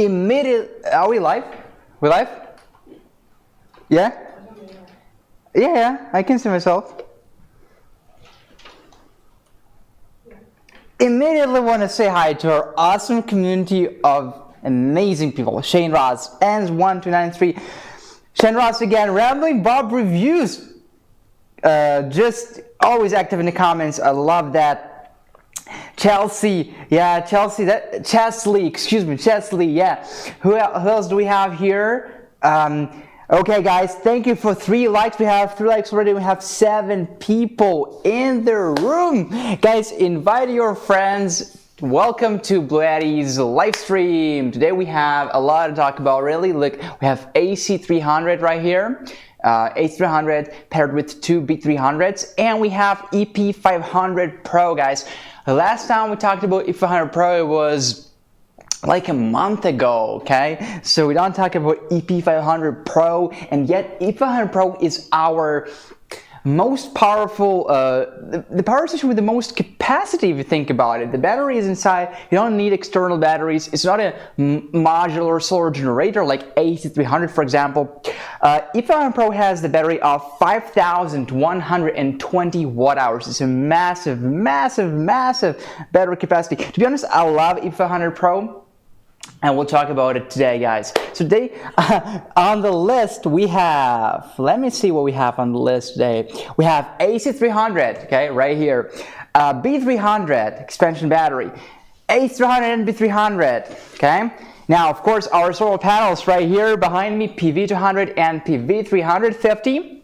immediately. Are we live? We live? Yeah? Yeah, I can see myself. Immediately want to say hi to our awesome community of amazing people. 𝗁𝗍, ends1293. 𝗁𝗍 again, Rambling Bob Reviews. Just always active in the comments. I love that. Chelsea, yeah, Chelsea, that Chesley, excuse me, Chesley, yeah. Who else do we have here? Okay, guys, thank you for 3 likes. We have 3 likes already. We have 7 people in the room. Guys, invite your friends. Welcome to BLUETTI's live stream. Today we have a lot to talk about, really. Look, we have AC300 right here. AC300 paired with 2 B300s. And we have EP500 Pro, guys. The last time we talked about EP500 Pro, it was like a month ago, okay? So we don't talk about EP500 Pro, and yet EP500 Pro is our most powerful, the power station with the most capacity if you think about it. The battery is inside, you don't need external batteries, it's not a modular solar generator like AC300 for example. EP500 Pro has the battery of 5,120 watt-hours. It's a massive, massive, massive battery capacity. To be honest, I love EP500 Pro. And we'll talk about it today, guys. So today, on the list, we have, let me see what we have on the list today. We have AC300, okay, right here. B300, expansion battery. AC300 and B300, okay. Now, of course, our solar panels right here behind me, PV200 and PV350.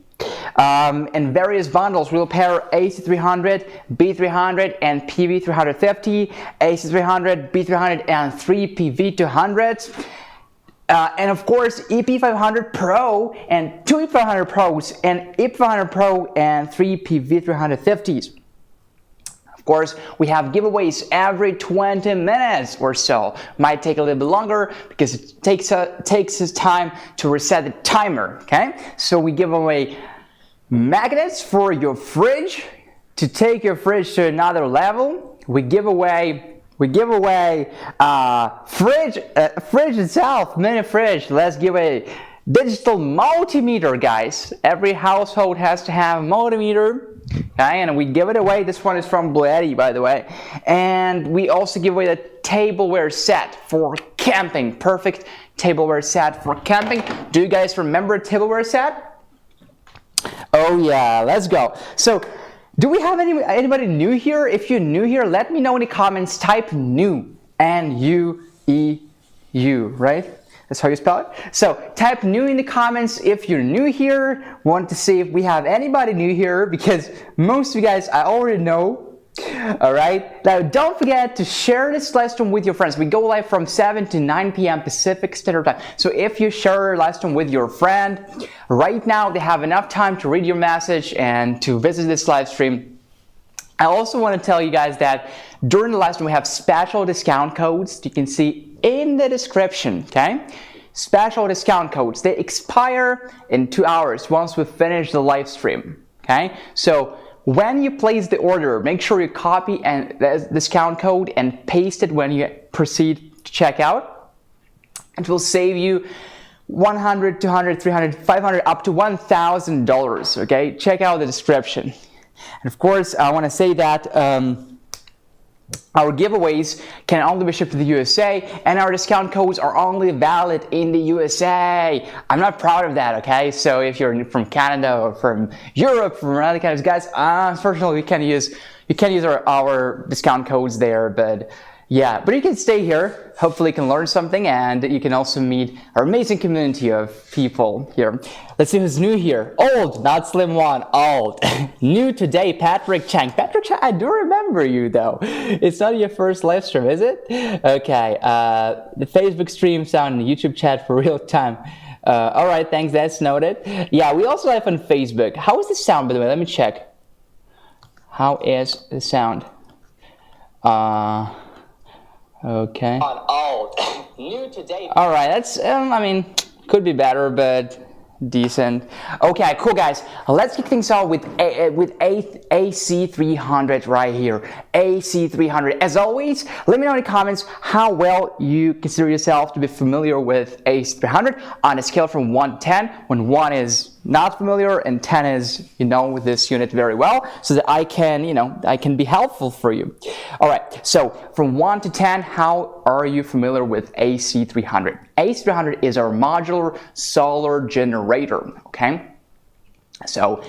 In various bundles, we'll pair AC300, B300, and PV350, AC300, B300, and 3 PV200s. And of course, EP500 Pro and 2 EP500 Pros, and EP500 Pro and 3 PV350s. Of course, we have giveaways every 20 minutes or so. Might take a little bit longer because it takes us time to reset the timer, okay? So we give away magnets for your fridge to take your fridge to another level. We give away fridge itself, mini fridge. Let's give a digital multimeter, guys. Every household has to have a multimeter. Okay, and we give it away. This one is from BLUETTI, by the way. And we also give away the tableware set for camping. Perfect tableware set for camping. Do you guys remember a tableware set? Oh yeah, let's go. So, do we have anybody new here? If you're new here, let me know in the comments. Type new, N-U-E-U, right? That's how you spell it. So type new in the comments if you're new here. Want to see if we have anybody new here, because most of you guys I already know. All right. Now don't forget to share this live stream with your friends. We go live from 7 to 9 p.m. Pacific Standard Time. So if you share a live stream with your friend, right now they have enough time to read your message and to visit this live stream. I also want to tell you guys that during the live stream we have special discount codes you can see in the description, okay? Special discount codes. They expire in 2 hours once we finish the live stream, okay? So when you place the order, make sure you copy the discount code and paste it when you proceed to check out. It will save you $100, $200, $300, $500, up to $1,000, okay? Check out the description. And of course, I want to say that our giveaways can only be shipped to the USA, and our discount codes are only valid in the USA. I'm not proud of that, okay? So if you're from Canada or from Europe, from other countries, guys, unfortunately, you can't use our discount codes there, but yeah, but you can stay here. Hopefully you can learn something, and you can also meet our amazing community of people here. Let's see who's new here. Old, not Slim One, old. New today, Patrick Chang. Patrick Chang, I do remember you though. It's not your first live stream, is it? Okay, the Facebook stream sound and the YouTube chat for real time. All right, thanks, that's noted. Yeah, we also live on Facebook. How is the sound, by the way? Let me check. How is the sound? Okay. New today. All right, that's I mean, could be better, but decent. Okay, cool guys. Let's kick things off with AC300 right here. AC300. As always, let me know in the comments how well you consider yourself to be familiar with AC300 on a scale from 1 to 10, when 1 is not familiar and 10 is, you know, this unit very well, so that I can, you know, I can be helpful for you. All right, so from 1 to 10, how are you familiar with AC300? AC300 is our modular solar generator, okay? So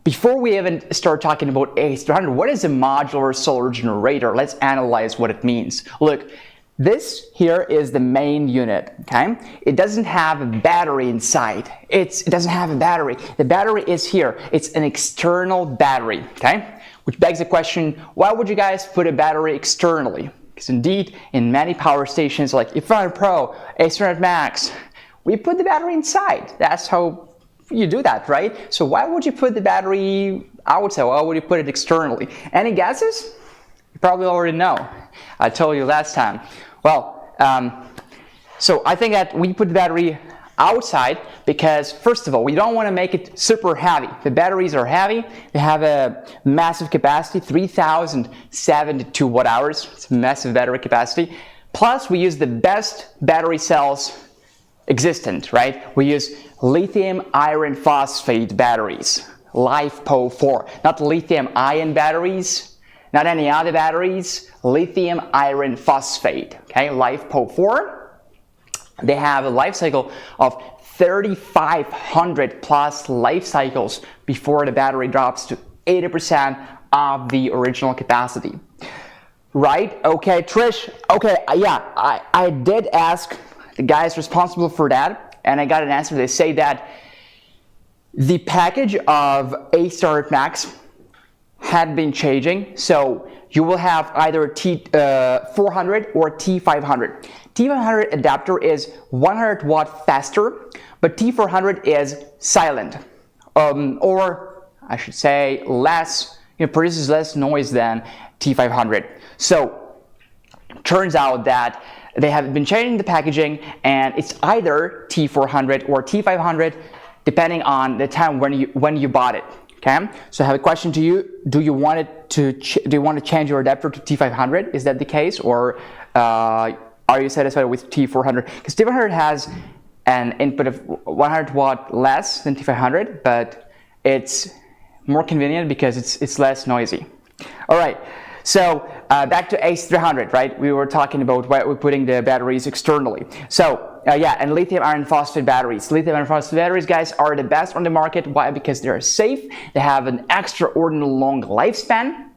before we even start talking about AC300, what is a modular solar generator? Let's analyze what it means. Look, this here is the main unit, okay? It doesn't have a battery inside. It doesn't have a battery. The battery is here. It's an external battery, okay? Which begs the question, why would you guys put a battery externally? Because indeed, in many power stations like EP500 Pro, AC300 Max, we put the battery inside. That's how you do that, right? So why would you put the battery outside? Why would you put it externally? Any guesses? You probably already know. I told you last time. Well, so I think that we put the battery outside because, first of all, we don't want to make it super heavy. The batteries are heavy. They have a massive capacity, 3,072 watt-hours. It's a massive battery capacity. Plus, we use the best battery cells existent, right? We use lithium iron phosphate batteries, 𝗲𝗵𝗂𝗆, not lithium-ion batteries, not any other batteries, lithium iron phosphate, okay, 𝗲𝗵𝗂𝗆. They have a life cycle of 3,500 plus life cycles before the battery drops to 80% of the original capacity. Right? Okay, Trish, okay, yeah, I did ask the guys responsible for that, and I got an answer. They say that the package of AC300 Max had been changing, so you will have either T400 or T500. T500 adapter is 100 watt faster, but T400 is silent, or I should say less, produces less noise than T500. So turns out that they have been changing the packaging, and it's either T400 or T500 depending on the time when you bought it. Okay, so I have a question to you. Do you want to change your adapter to T500? Is that the case, or are you satisfied with T400? Because T400 has an input of 100 watt less than T500, but it's more convenient because it's less noisy. All right, so back to AC300, right? We were talking about why we're putting the batteries externally. So yeah, and lithium iron phosphate batteries. Lithium iron phosphate batteries, guys, are the best on the market. Why? Because they're safe. They have an extraordinarily long lifespan,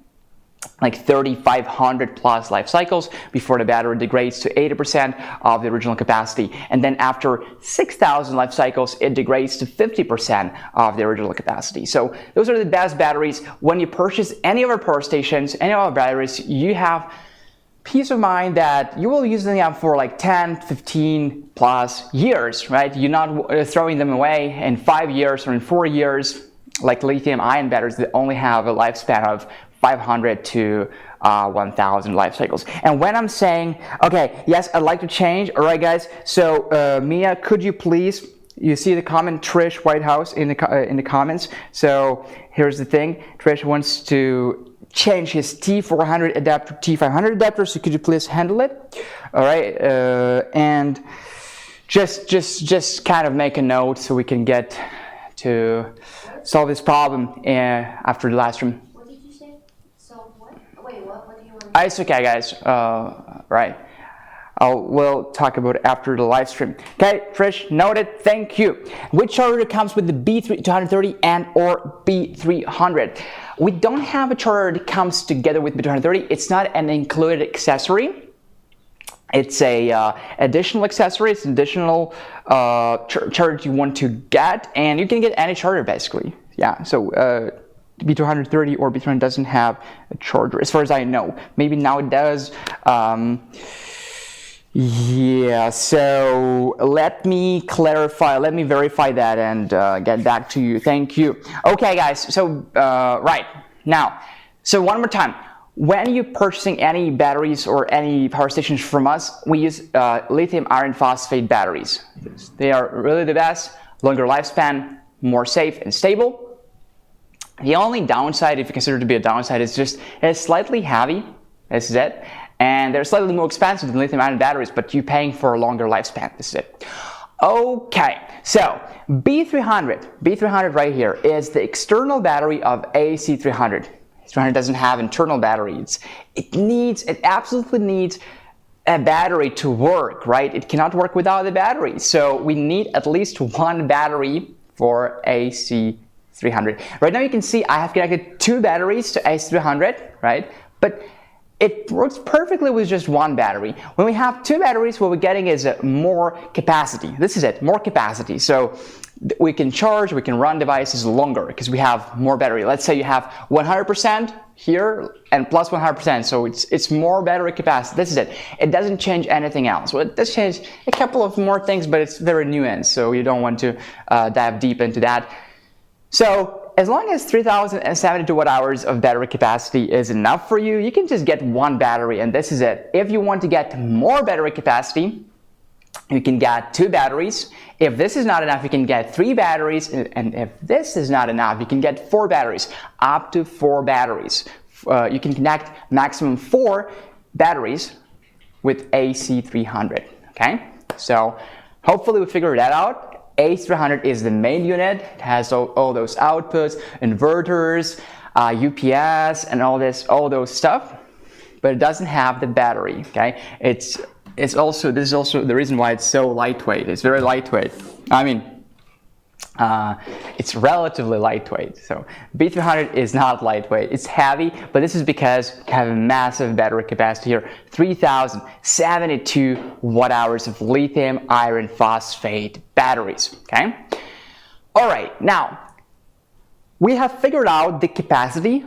like 3,500 plus life cycles before the battery degrades to 80% of the original capacity. And then after 6,000 life cycles, it degrades to 50% of the original capacity. So those are the best batteries. When you purchase any of our power stations, any of our batteries, you have peace of mind that you will use them for like 10, 15 plus years, right? You're not throwing them away in 5 years or in 4 years, like lithium ion batteries that only have a lifespan of 500 to 1,000 life cycles. And when I'm saying, okay, yes, I'd like to change, all right, guys. So Mia, could you please, you see the comment, Trish Whitehouse in the comments. So here's the thing, Trish wants to change his T400 adapter to T500 adapter, so could you please handle it? All right, and just kind of make a note so we can get to solve this problem after the live stream. What did you say? So what? Wait, what do you want? It's okay, guys. Right. We'll talk about it after the live stream. Okay, Trish, noted. Thank you. Which charger comes with the B230 and or B300? We don't have a charger that comes together with B230. It's not an included accessory. It's a additional accessory. It's an additional charger you want to get, and you can get any charger basically. Yeah. So B230 or B300 doesn't have a charger, as far as I know. Maybe now it does. Yeah, so let me clarify, let me verify that and get back to you. Thank you. Okay, guys, so right now, so one more time. When you're purchasing any batteries or any power stations from us, we use lithium iron phosphate batteries. They are really the best, longer lifespan, more safe and stable. The only downside, if you consider it to be a downside, is just it's slightly heavy. This is it. And they're slightly more expensive than lithium-ion batteries, but you're paying for a longer lifespan. This is it. Okay, so B300 right here is the external battery of AC300. AC300 doesn't have internal batteries. It absolutely needs a battery to work, right? It cannot work without a battery. So we need at least one battery for AC300. Right now you can see I have connected 2 batteries to AC300, right? But it works perfectly with just one battery. When we have 2 batteries, what we're getting is more capacity. This is it, more capacity. So we can charge, we can run devices longer because we have more battery. Let's say you have 100% here and plus 100%, so it's more battery capacity. This is it. It doesn't change anything else. Well, it does change a couple of more things, but it's very nuanced, so you don't want to dive deep into that. So as long as 3072 watt-hours of battery capacity is enough for you, you can just get one battery, and this is it. If you want to get more battery capacity, you can get 2 batteries. If this is not enough, you can get 3 batteries, and if this is not enough, you can get 4 batteries, up to 4 batteries. You can connect maximum 4 batteries with AC300, okay? So hopefully we figured that out. AC300 is the main unit. It has all those outputs, inverters, UPS, and all those stuff, but it doesn't have the battery. Okay, this is also the reason why it's so lightweight. It's very lightweight. I mean, it's relatively lightweight. So B300 is not lightweight. It's heavy, but this is because you have a massive battery capacity here. 3072 watt-hours of lithium iron phosphate batteries. Okay. All right. Now we have figured out the capacity.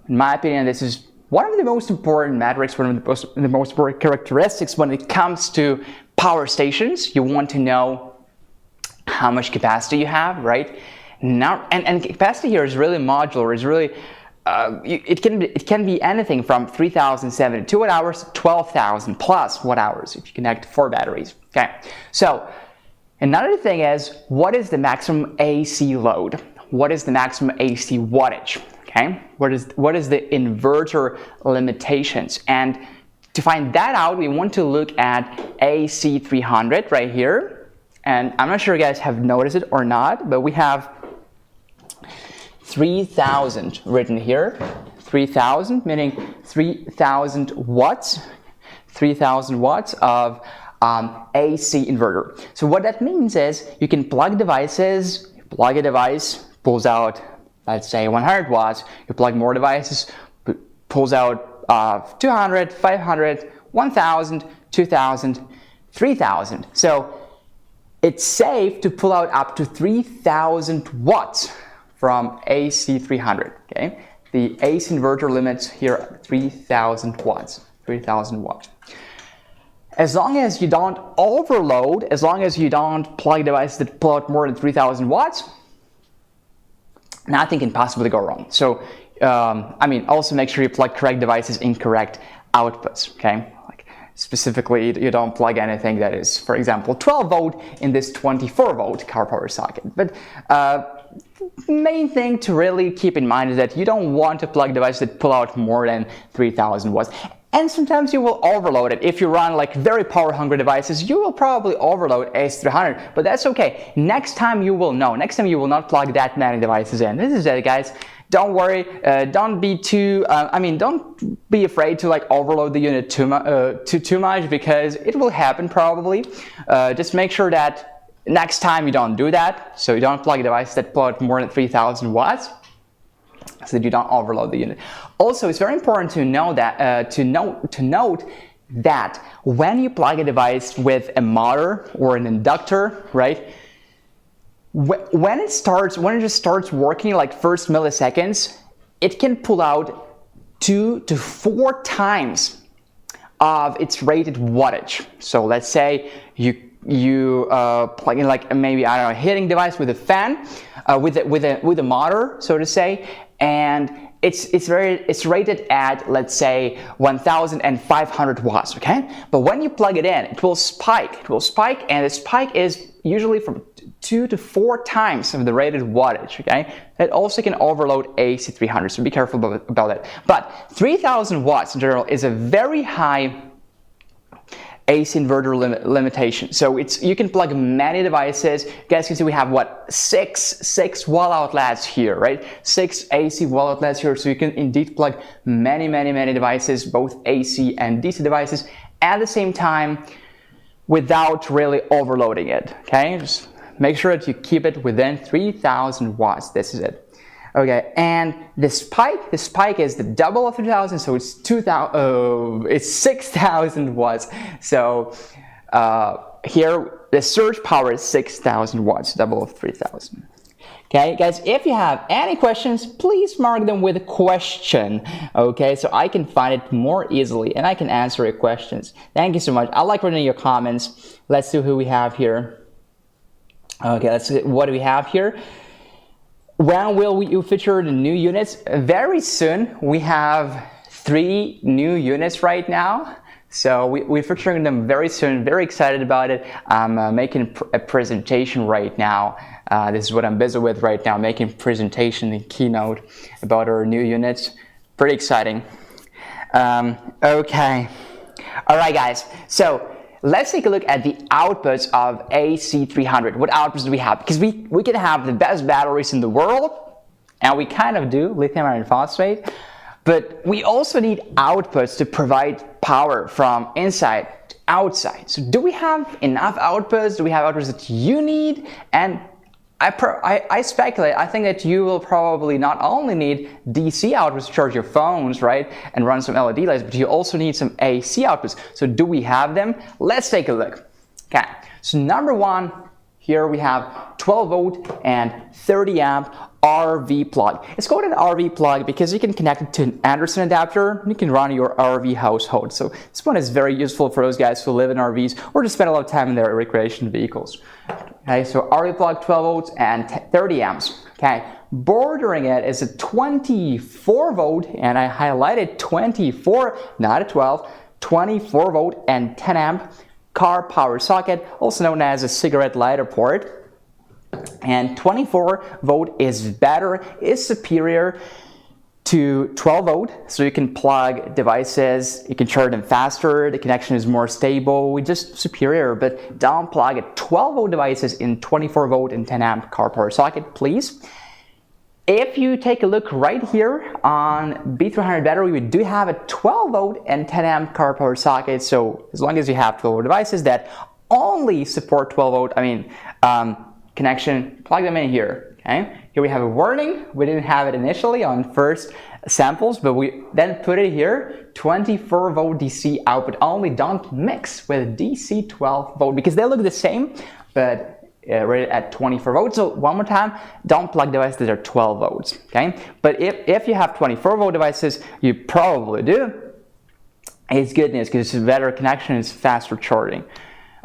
In my opinion, this is one of the most important metrics, one of the most important characteristics when it comes to power stations. You want to know how much capacity you have, right? Now, and capacity here is really modular. It's really it can be anything from 3072 watt-hours to 12,000 plus watt-hours if you connect 4 batteries. Okay. So another thing is, what is the maximum AC load? What is the maximum AC wattage? Okay. What is the inverter limitations? And to find that out, we want to look at AC300 right here. And I'm not sure you guys have noticed it or not, but we have 3000 written here. 3000 meaning 3000 watts. 3000 watts of AC inverter. So what that means is you can plug devices. You plug a device, pulls out, let's say 100 watts. You plug more devices, pulls out 200, 500, 1000, 2000, 3000. So it's safe to pull out up to 3000 watts from AC300, okay? The AC inverter limits here 3000 watts, 3000 watts. As long as you don't overload, as long as you don't plug devices that pull out more than 3000 watts, nothing can possibly go wrong. So, I mean, also make sure you plug correct devices in correct outputs, okay? Specifically, you don't plug anything that is, for example, 12 volt in this 24 volt car power socket. But main thing to really keep in mind is that you don't want to plug devices that pull out more than 3000 watts. And sometimes you will overload it. If you run like very power hungry devices, you will probably overload AC300, but that's okay. Next time you will know. Next time you will not plug that many devices in. This is it, guys. Don't worry, don't be too, don't be afraid to like overload the unit too much, because it will happen probably. Just make sure that next time you don't do that, so you don't plug devices that pull out more than 3000 watts, so that you don't overload the unit. Also, it's very important to know that, to note that when you plug a device with a motor or an inductor, right? When it just starts working, like first milliseconds, it can pull out 2 to 4 times of its rated wattage. So let's say you plug in like maybe, I don't know, a heating device with a fan, with a motor, so to say, and it's rated at, let's say, 1,500 watts, okay? But when you plug it in, it will spike. It will spike, and the spike is usually from 2 to 4 times of the rated wattage, okay? It also can overload AC300, so be careful about that. But 3,000 watts in general is a very high AC inverter limitation. So you can plug many devices. You guys can see we have what, six wall outlets here, right? 6 AC wall outlets here, so you can indeed plug many devices, both AC and DC devices, at the same time without really overloading it, okay? Just make sure that you keep it within 3,000 watts. This is it. Okay, and the spike is the double of 3,000, so it's 6,000 watts. So here the surge power is 6,000 watts, double of 3,000. Okay, guys, if you have any questions, please mark them with a question, okay, so I can find it more easily and I can answer your questions. Thank you so much. I like reading your comments. Let's see who we have here. Okay, let's see, what do we have here? When will you feature the new units? Very soon. We have 3 new units right now. So we're featuring them very soon. Very excited about it. I'm making a presentation right now. This is what I'm busy with right now, making a presentation and keynote about our new units. Pretty exciting. Okay. All right, guys. So let's take a look at the outputs of AC300. What outputs do we have? Because we can have the best batteries in the world, and we kind of do, lithium iron phosphate, but we also need outputs to provide power from inside to outside. So do we have enough outputs? Do we have outputs that you need? And I speculate, I think that you will probably not only need DC outputs to charge your phones, right, and run some LED lights, but you also need some AC outputs. So do we have them? Let's take a look. Okay, so number 1, here we have 12 volt and 30 amp RV plug. It's called an RV plug because you can connect it to an Anderson adapter and you can run your RV household. So this one is very useful for those guys who live in RVs or just spend a lot of time in their recreation vehicles. Okay, so RV plug 12 volts and 30 amps. Okay, bordering it is a 24 volt, and I highlighted 24, not a 12, 24 volt and 10 amp car power socket, also known as a cigarette lighter port. And 24 volt is better, is superior to 12 volt, so you can plug devices, you can charge them faster, the connection is more stable, just superior, but don't plug a 12 volt devices in 24 volt and 10 amp car power socket, please. If you take a look right here on B300 battery, we do have a 12 volt and 10 amp car power socket, so as long as you have 12 volt devices that only support 12 volt, connection, plug them in here, okay? Here we have a warning. We didn't have it initially on first samples, but we then put it here, 24 volt DC output only. Don't mix with DC 12 volt because they look the same, but rated at 24 volts. So one more time, don't plug devices that are 12 volts, okay? But if you have 24 volt devices, you probably do. It's good news because it's a better connection, it's faster charging.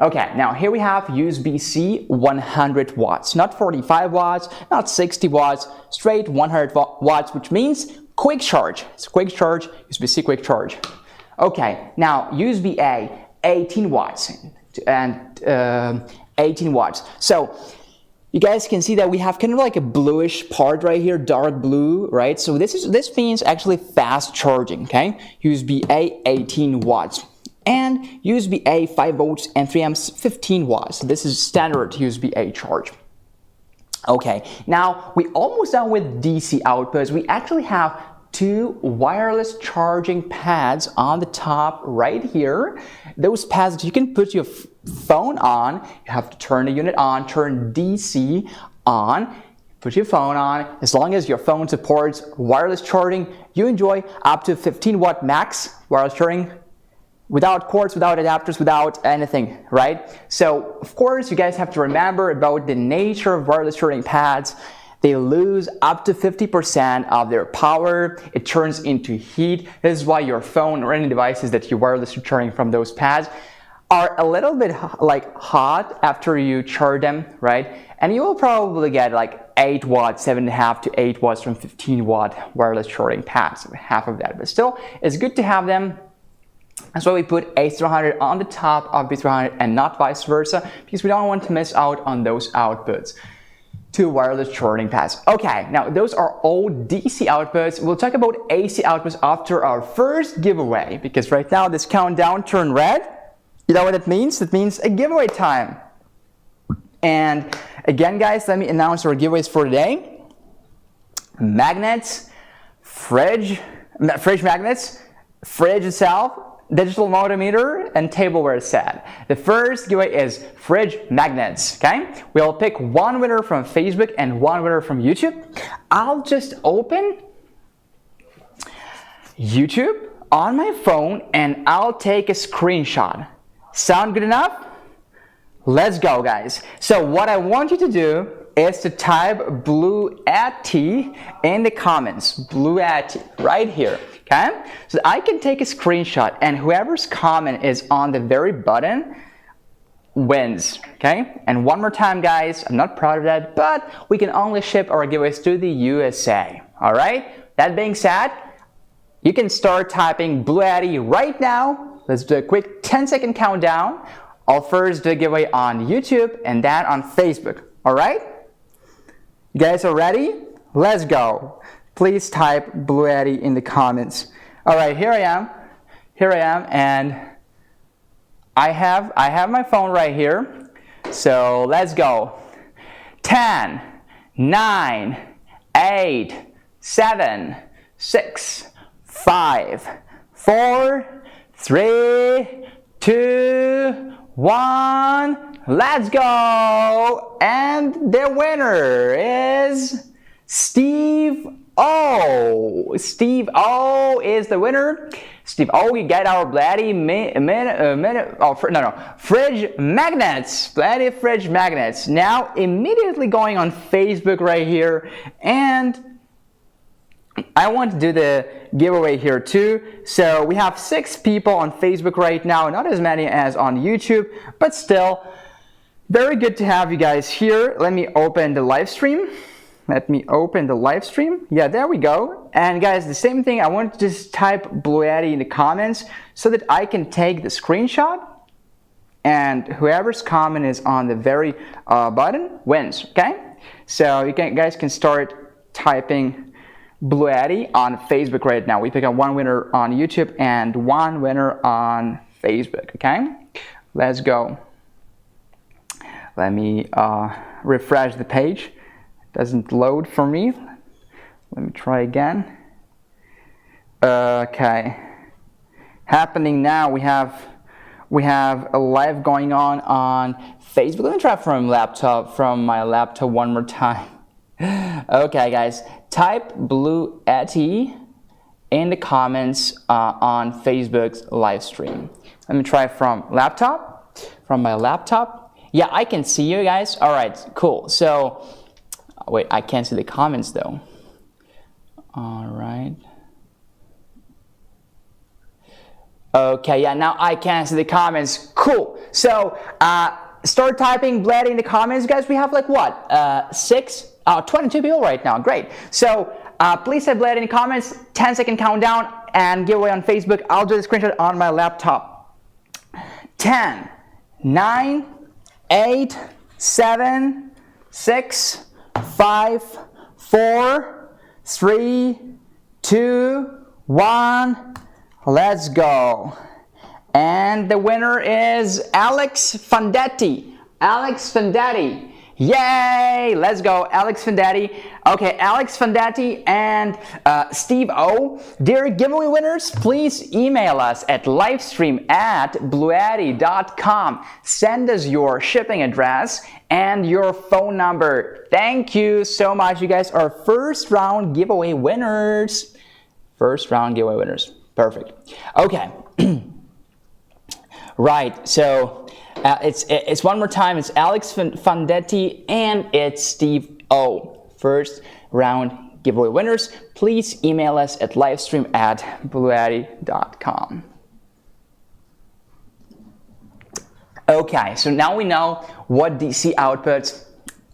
Okay, now here we have USB-C 100 watts, not 45 watts, not 60 watts, straight 100 watts, which means quick charge. It's quick charge, USB-C quick charge. Okay, now USB-A 18 watts and 18 watts. So you guys can see that we have kind of like a bluish part right here, dark blue, right? So this means actually fast charging, okay? USB-A 18 watts. And USB-A 5 volts and 3 amps 15 watts. So this is standard USB-A charge. Okay, now we're almost done with DC outputs. We actually have 2 wireless charging pads on the top right here. Those pads that you can put your phone on. You have to turn the unit on, turn DC on, put your phone on. As long as your phone supports wireless charging, you enjoy up to 15 watt max wireless charging, without cords, without adapters, without anything, right? So, of course, you guys have to remember about the nature of wireless charging pads. They lose up to 50% of their power. It turns into heat. This is why your phone or any devices that you wirelessly charging from those pads are a little bit like hot after you charge them, right? And you will probably get like 8 watts, 7.5 to 8 watts from 15 watt wireless charging pads, so half of that. But still, it's good to have them. That's why we put AC300 on the top of B300 and not vice versa, because we don't want to miss out on those outputs to wireless charging pads. Okay, now those are all DC outputs. We'll talk about AC outputs after our first giveaway, because right now this countdown turned red. You know what it means? It means a giveaway time. And again, guys, let me announce our giveaways for today. Magnets, fridge magnets, fridge itself, digital multimeter, and tableware set. The first giveaway is fridge magnets, okay? We'll pick one winner from Facebook and one winner from YouTube. I'll just open YouTube on my phone and I'll take a screenshot. Sound good enough? Let's go, guys. So what I want you to do is to type BLUETTI in the comments. BLUETTI, right here. Okay, so I can take a screenshot, and whoever's comment is on the very button wins. Okay, and one more time, guys, I'm not proud of that, but we can only ship our giveaways to the USA. All right, that being said, you can start typing BLUETTI right now. Let's do a quick 10-second countdown. I'll first do a giveaway on YouTube and then on Facebook. All right, you guys are ready? Let's go. Please type BLUETTI in the comments. All right, here I am, and I have my phone right here. So let's go. 10, 9, 8, 7, 6, 5, 4, 3, 2, 1. Let's go. And the winner is Steve O. Steve O is the winner. Steve O, you get our BLUETTI fridge magnets. BLUETTI fridge magnets. Now immediately going on Facebook right here, and I want to do the giveaway here too. So we have 6 people on Facebook right now, not as many as on YouTube, but still very good to have you guys here. Let me open the live stream. Yeah, there we go. And guys, the same thing, I want to just type BLUETTI in the comments so that I can take the screenshot, and whoever's comment is on the very button wins, okay? So you guys can start typing BLUETTI on Facebook right now. We pick up one winner on YouTube and one winner on Facebook, okay? Let's go. Let me refresh the page. Doesn't load for me. Let me try again. Okay. Happening now. We have a live going on Facebook. Let me try from my laptop one more time. Okay, guys. Type BLUETTI in the comments on Facebook's live stream. Let me try from my laptop. Yeah, I can see you guys. All right, cool. So. Wait, I can't see the comments though. All right. Okay, yeah, now I can see the comments. Cool. So start typing BLUETTI in the comments, guys. We have like what? 22 people right now. Great. So please type BLUETTI in the comments. 10-second countdown and giveaway on Facebook. I'll do the screenshot on my laptop. 10, 9, 8, 7, 6, 5, 4, 3, 2, 1. Let's go. And the winner is Alex Fandetti. Alex Fandetti. Yay! Let's go, Alex Fandetti. Okay, Alex Fandetti and Steve O. Dear giveaway winners, please email us at livestream@bluetti.com. Send us your shipping address and your phone number. Thank you so much. You guys are first round giveaway winners. First round giveaway winners. Perfect. Okay. Right, so it's one more time. It's Alex Fandetti and it's Steve O. First round giveaway winners. Please email us at livestream@bluetti.com. Okay, so now we know what DC outputs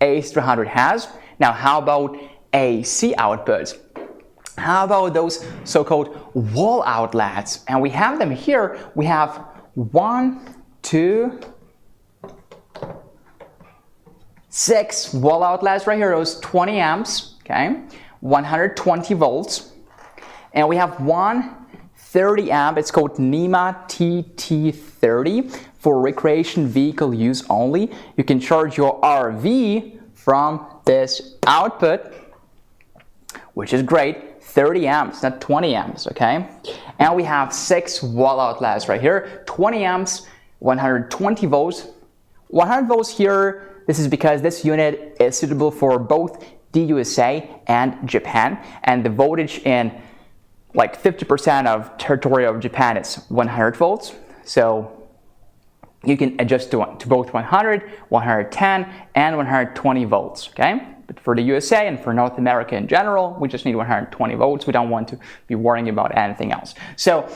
AC300 has. Now, how about AC outputs? How about those so-called wall outlets? And we have them here. We have 1, 2, 6 wall outlets right here, those 20 amps, okay, 120 volts. And we have one 30 amp, it's called NEMA TT30 for recreation vehicle use only. You can charge your RV from this output, which is great, 30 amps, not 20 amps, okay? And we have 6 wall outlets right here, 20 amps, 120 volts. 100 volts here, this is because this unit is suitable for both the USA and Japan, and the voltage in like 50% of territory of Japan is 100 volts. So you can adjust to both 100, 110, and 120 volts, okay? But for the USA and for North America in general, we just need 120 volts. We don't want to be worrying about anything else. So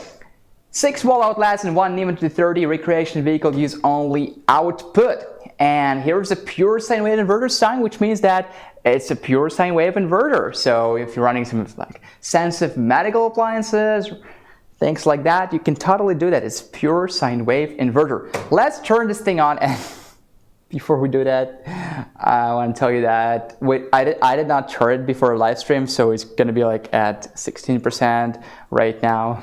6 wall outlets and 1 NEMA TT30 recreation vehicle use only output. And here's a pure sine wave inverter sign, which means that it's a pure sine wave inverter. So if you're running some like sensitive medical appliances, things like that, you can totally do that. It's pure sine wave inverter. Let's turn this thing on, and before we do that, I want to tell you that I did not charge it before a live stream, so it's going to be like at 16% right now.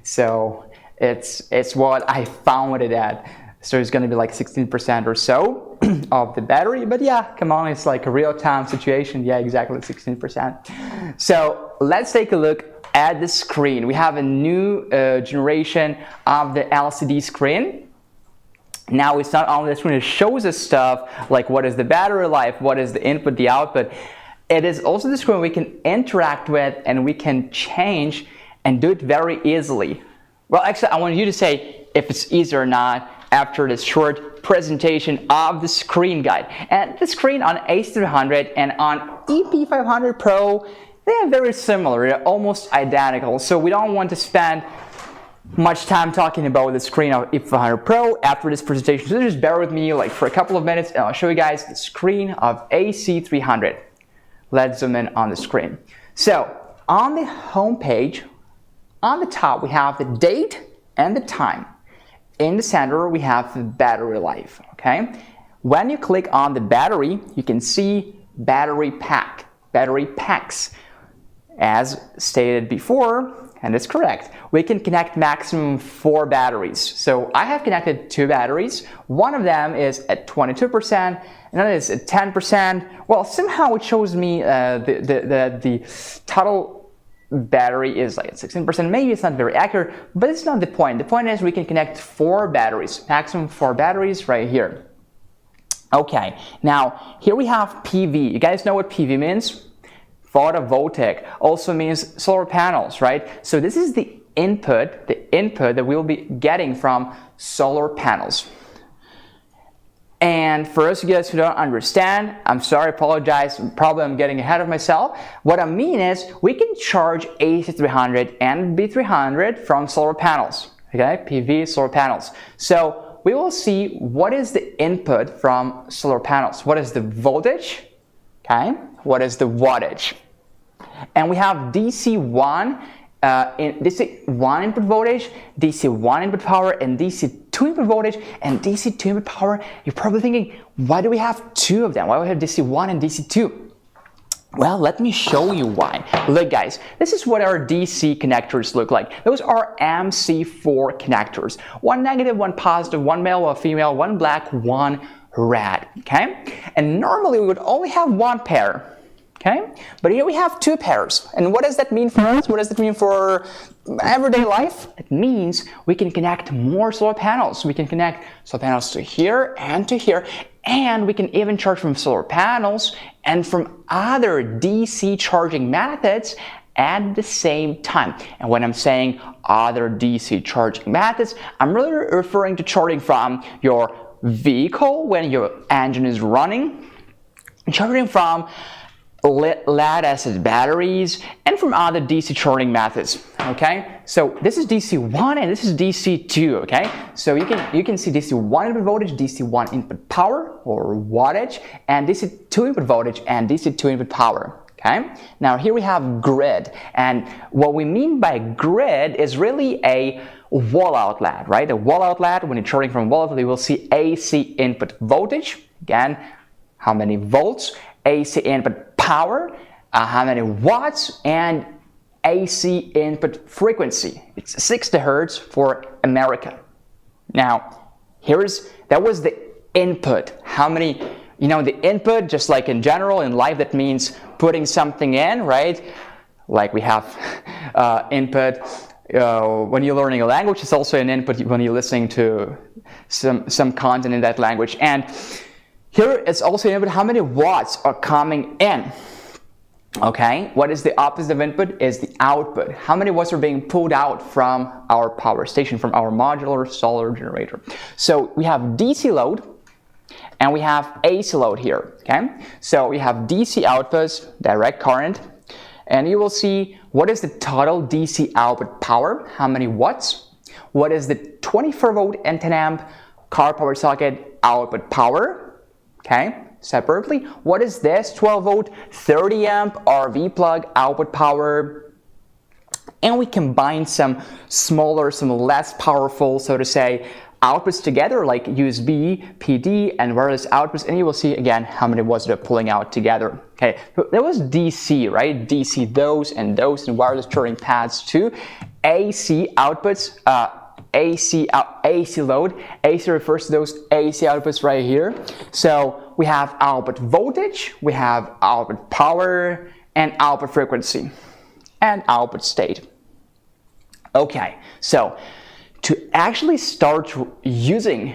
So it's what I found it at. So it's going to be like 16% or so of the battery. But yeah, come on, it's like a real-time situation. Yeah, exactly 16%. So let's take a look at the screen. We have a new generation of the LCD screen. Now it's not only the screen, it shows us stuff like what is the battery life, what is the input, the output. It is also the screen we can interact with and we can change and do it very easily. Well, actually, I want you to say if it's easy or not after this short presentation of the screen guide. And the screen on AC300 and on EP500 Pro, they are very similar, they're almost identical. So we don't want to spend much time talking about the screen of EP500 Pro after this presentation. So just bear with me like for a couple of minutes and I'll show you guys the screen of AC300. Let's zoom in on the screen. So on the home page, on the top we have the date and the time. In the center, we have the battery life, okay? When you click on the battery, you can see battery pack, battery packs. As stated before, and it's correct, we can connect maximum 4 batteries. So I have connected 2 batteries. One of them is at 22%, another is at 10%. Well, somehow it shows me the total battery is like 16%. Maybe it's not very accurate, but it's not the point. The point is we can connect 4 batteries, maximum 4 batteries right here. Okay, now here we have PV. You guys know what PV means? Photovoltaic, also means solar panels, right? So this is the input that we'll be getting from solar panels. And for those of you guys who don't understand, I'm sorry, apologize, probably I'm getting ahead of myself. What I mean is we can charge AC300 and B300 from solar panels, okay? PV solar panels. So we will see what is the input from solar panels. What is the voltage, okay? What is the wattage? And we have DC1 DC1 input voltage, DC1 input power, and DC2 input voltage, and DC2 input power. You're probably thinking, why do we have 2 of them? Why do we have DC1 and DC2? Well, let me show you why. Look guys, this is what our DC connectors look like. Those are MC4 connectors. 1 negative, 1 positive, 1 male, 1 female, 1 black, 1 red, okay? And normally we would only have 1 pair. Okay, but here we have 2 pairs. And what does that mean for us? What does that mean for everyday life? It means we can connect more solar panels. We can connect solar panels to here and to here. And we can even charge from solar panels and from other DC charging methods at the same time. And when I'm saying other DC charging methods, I'm really referring to charging from your vehicle when your engine is running, charging from lead-acid batteries, and from other DC charging methods. Okay, so this is DC1 and this is DC2. Okay, so you can see DC1 input voltage, DC1 input power or wattage, and DC2 input voltage and DC2 input power. Okay, now here we have grid, and what we mean by grid is really a wall outlet, right? A wall outlet, when you're charging from a wall outlet, you will see AC input voltage, again, how many volts, AC input power, how many watts, and AC input frequency. It's 60 Hz for America. Now, that was the input. How many, the input, just like in general, in life, that means putting something in, right? Like we have input, when you're learning a language, it's also an input when you're listening to some content in that language. And here it's also an input, how many watts are coming in. Okay, what is the opposite of input is the output. How many watts are being pulled out from our power station, from our modular solar generator. So we have DC load and we have AC load here. Okay, so we have DC outputs, direct current, and you will see what is the total DC output power, how many watts, what is the 24 volt and 10 amp car power socket output power, okay, separately, what is this 12 volt 30 amp RV plug output power, and we combine some smaller, some less powerful, so to say, outputs together, like USB, PD, and wireless outputs, and you will see again how many watts they're pulling out together. Okay, that was DC, right? DC, those, and wireless charging pads too. AC outputs, AC load. AC refers to those AC outputs right here. So we have output voltage, we have output power, and output frequency, and output state. Okay, so to actually start using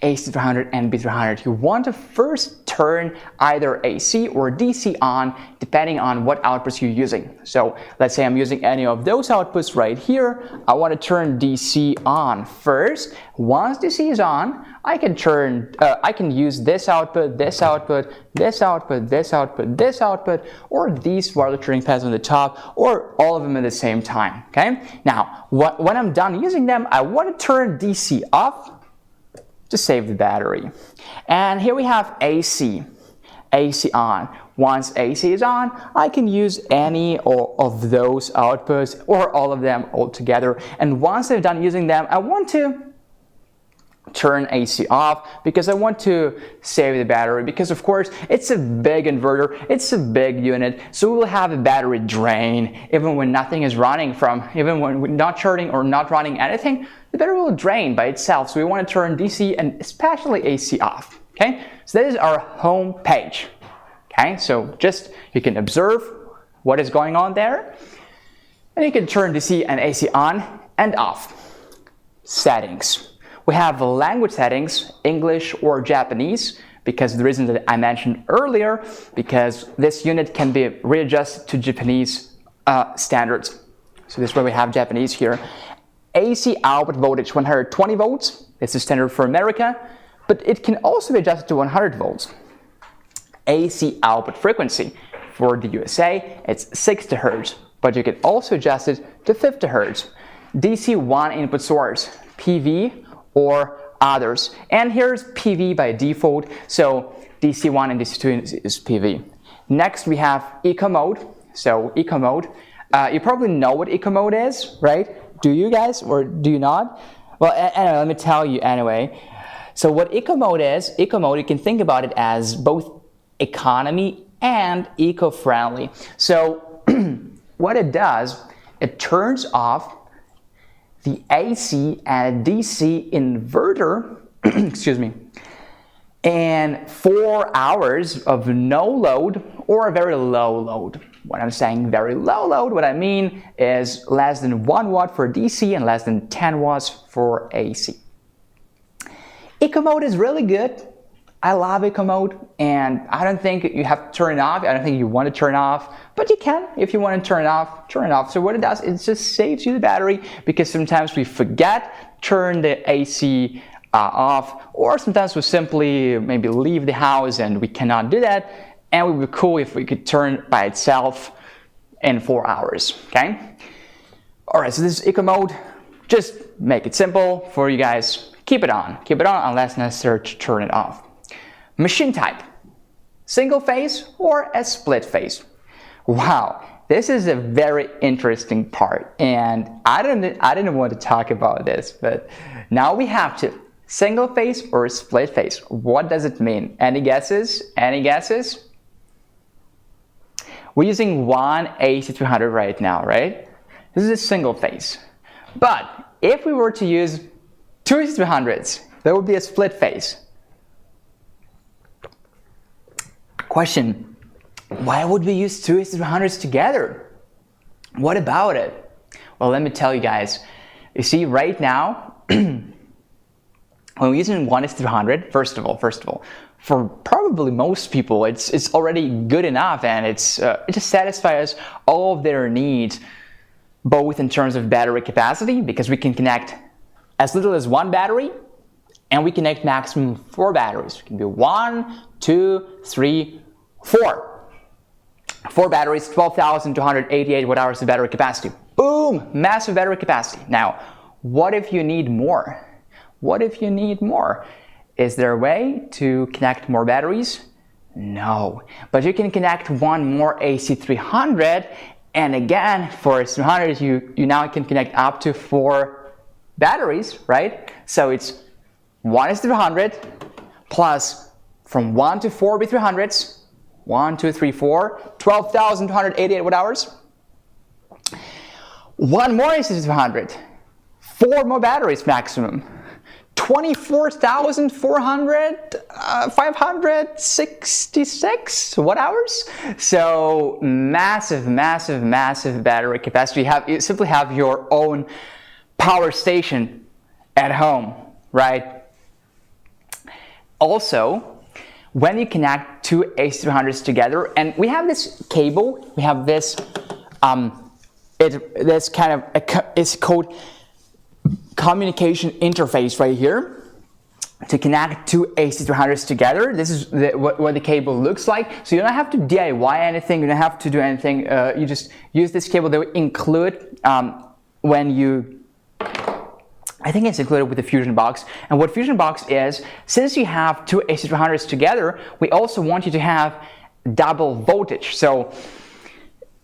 AC300 and B300, you want to first turn either AC or DC on, depending on what outputs you're using. So let's say I'm using any of those outputs right here. I want to turn DC on first. Once DC is on, I can use this output, this output, this output, this output, this output, or these wireless charging pads on the top, or all of them at the same time. Okay. Now, when I'm done using them, I want to turn DC off to save the battery. And here we have AC on. Once AC is on, I can use any of those outputs or all of them all together. And once I'm done using them, I want to turn AC off because I want to save the battery, because of course it's a big inverter, it's a big unit, so we will have a battery drain even when nothing is running even when we're not charging or not running anything. The battery will drain by itself, so we want to turn DC and especially AC off. Okay, so that is our home page. Okay, so just you can observe what is going on there, and you can turn DC and AC on and off. Settings. We have language settings, English or Japanese, because the reason that I mentioned earlier, because this unit can be readjusted to Japanese standards. So this is where we have Japanese here. AC output voltage 120 volts. This is standard for America, but it can also be adjusted to 100 volts. AC output frequency for the USA, it's 60 Hz, but you can also adjust it to 50 Hz. DC1 input source, PV or others. And here's PV by default, so DC1 and DC2 is PV. Next we have eco mode. So eco mode, you probably know what eco mode is, right? Do you guys, or do you not? Well, anyway, let me tell you anyway. So what eco mode is, you can think about it as both economy and eco-friendly. So what it does, it turns off the AC and DC inverter, excuse me, and 4 hours of no load or a very low load. When I'm saying very low load, what I mean is less than 1 watt for DC and less than 10 watts for AC. Eco mode is really good. I love eco mode, and I don't think you have to turn it off. I don't think you want to turn it off, but you can. If you want to turn it off, turn it off. So what it does, it just saves you the battery, because sometimes we forget to turn the AC off, or sometimes we simply maybe leave the house and we cannot do that. and it would be cool if we could turn by itself in 4 hours, okay? All right, so this is eco mode. Just make it simple for you guys. Keep it on unless necessary to turn it off. Machine type, single phase or a split phase. Wow, this is a very interesting part, and I didn't want to talk about this, but now we have to. Single phase or split phase, what does it mean? Any guesses? Any guesses? We're using one AC300 right now, right? This is a single phase. But if we were to use two AC300s, there would be a split phase. Question, why would we use two AC300s together? What about it? Well, let me tell you guys. You see, right now, when we're using one AC300, first of all, for probably most people, it's already good enough, and it just satisfies all of their needs, both in terms of battery capacity, because we can connect as little as one battery, and we connect maximum 4 batteries. It can be 1, 2, 3, 4. 4 batteries, 12,288 watt-hours of battery capacity. Boom! Massive battery capacity. Now, what if you need more? What if you need more? Is there a way to connect more batteries? No. But you can connect one more AC300, and again, for AC300, you now can connect up to 4 batteries, right? So it's one AC300 plus from 1 to 4 B300s, 1, 2, 3, 4, 12,288 watt-hours. One more AC300, 4 more batteries maximum. 566 watt-hours. So massive battery capacity. You simply have your own power station at home, right? Also, when you connect two AC300s together, and we have this cable, we have this it's called communication interface right here to connect two AC300s together. This is what the cable looks like. So you don't have to DIY anything, you don't have to do anything, you just use this cable. They include when you, I think it's included with the Fusion box. And what Fusion box is, since you have two AC300s together, we also want you to have double voltage. So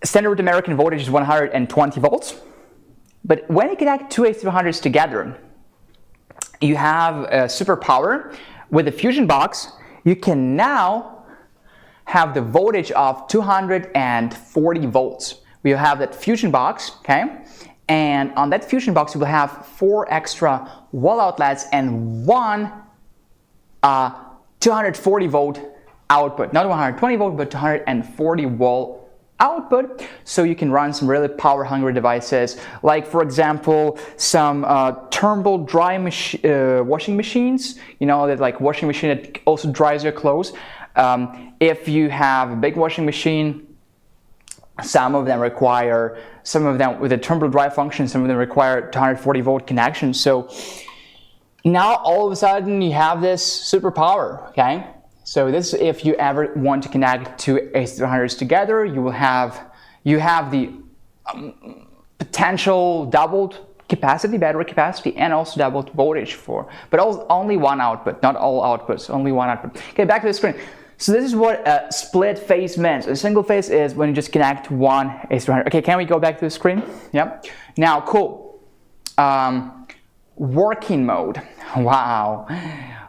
standard American voltage is 120 volts. But when you connect two AC300s together, you have super power. With the Fusion box, you can now have the voltage of 240 volts. We have that Fusion box, okay? And on that Fusion box, you will have 4 extra wall outlets and one 240 volt output. Not 120 volt, but 240 volt output, so you can run some really power hungry devices, like for example some thermal dry washing machines, you know, that like washing machine that also dries your clothes. If you have a big washing machine, some of them with a thermal dry function, some of them require 240 volt connection. So now all of a sudden you have this superpower, okay? So this, if you ever want to connect two AC300s together, you have the potential doubled capacity, battery capacity, and also doubled voltage but only one output, not all outputs, only one output. Okay, back to the screen. So this is what a split phase means. A single phase is when you just connect one AC300. Okay, can we go back to the screen? Yep. Now, cool. Working mode. Wow.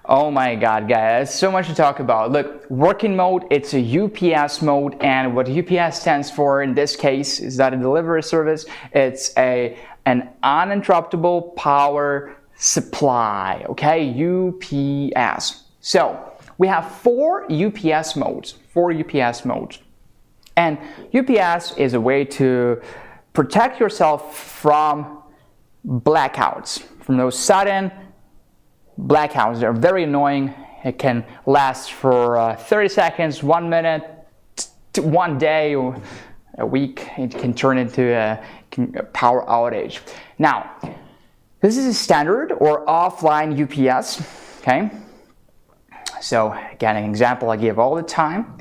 Oh my god, guys, so much to talk about. Look, working mode, it's a UPS mode, and what UPS stands for in this case is not a delivery service, it's an uninterruptible power supply, okay, UPS. So, we have 4 UPS modes, and UPS is a way to protect yourself from blackouts, from those sudden blackouts. They're very annoying. It can last for 30 seconds, 1 minute, 1 day, or a week. It can turn into a power outage. Now, this is a standard or offline UPS, okay? So again, an example I give all the time.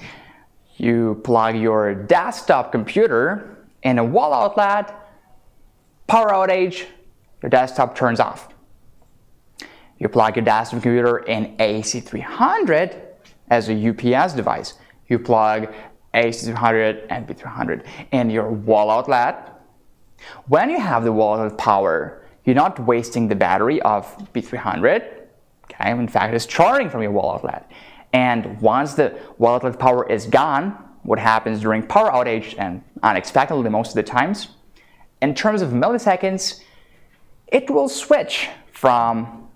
You plug your desktop computer in a wall outlet, power outage, your desktop turns off. You plug your desktop computer in AC300 as a UPS device. You plug AC300 and B300 in your wall outlet. When you have the wall outlet power, you're not wasting the battery of B300. Okay? In fact, it's charging from your wall outlet. And once the wall outlet power is gone, what happens during power outage and unexpectedly most of the times, in terms of milliseconds, it will switch from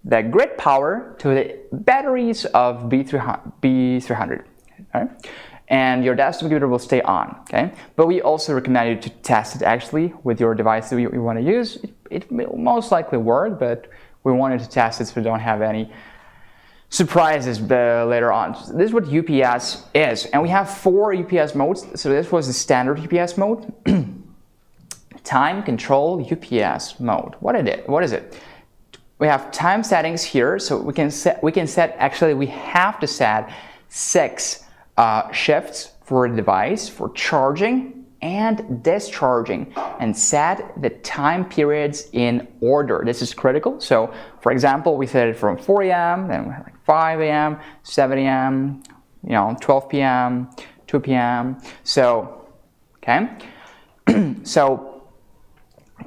the grid power to the batteries of B300. Okay? And your desktop computer will stay on. Okay? But we also recommend you to test it actually with your device that you want to use. It will most likely work, but we wanted to test it so we don't have any surprises later on. So this is what UPS is, and we have 4 UPS modes. So this was the standard UPS mode. Time control UPS mode. What is it? We have time settings here, so we can set. Actually, we have to set 6 shifts for the device for charging and discharging, and set the time periods in order. This is critical. So, for example, we set it from 4 a.m., then we have like 5 a.m., 7 a.m., 12 p.m., 2 p.m. So, okay. So,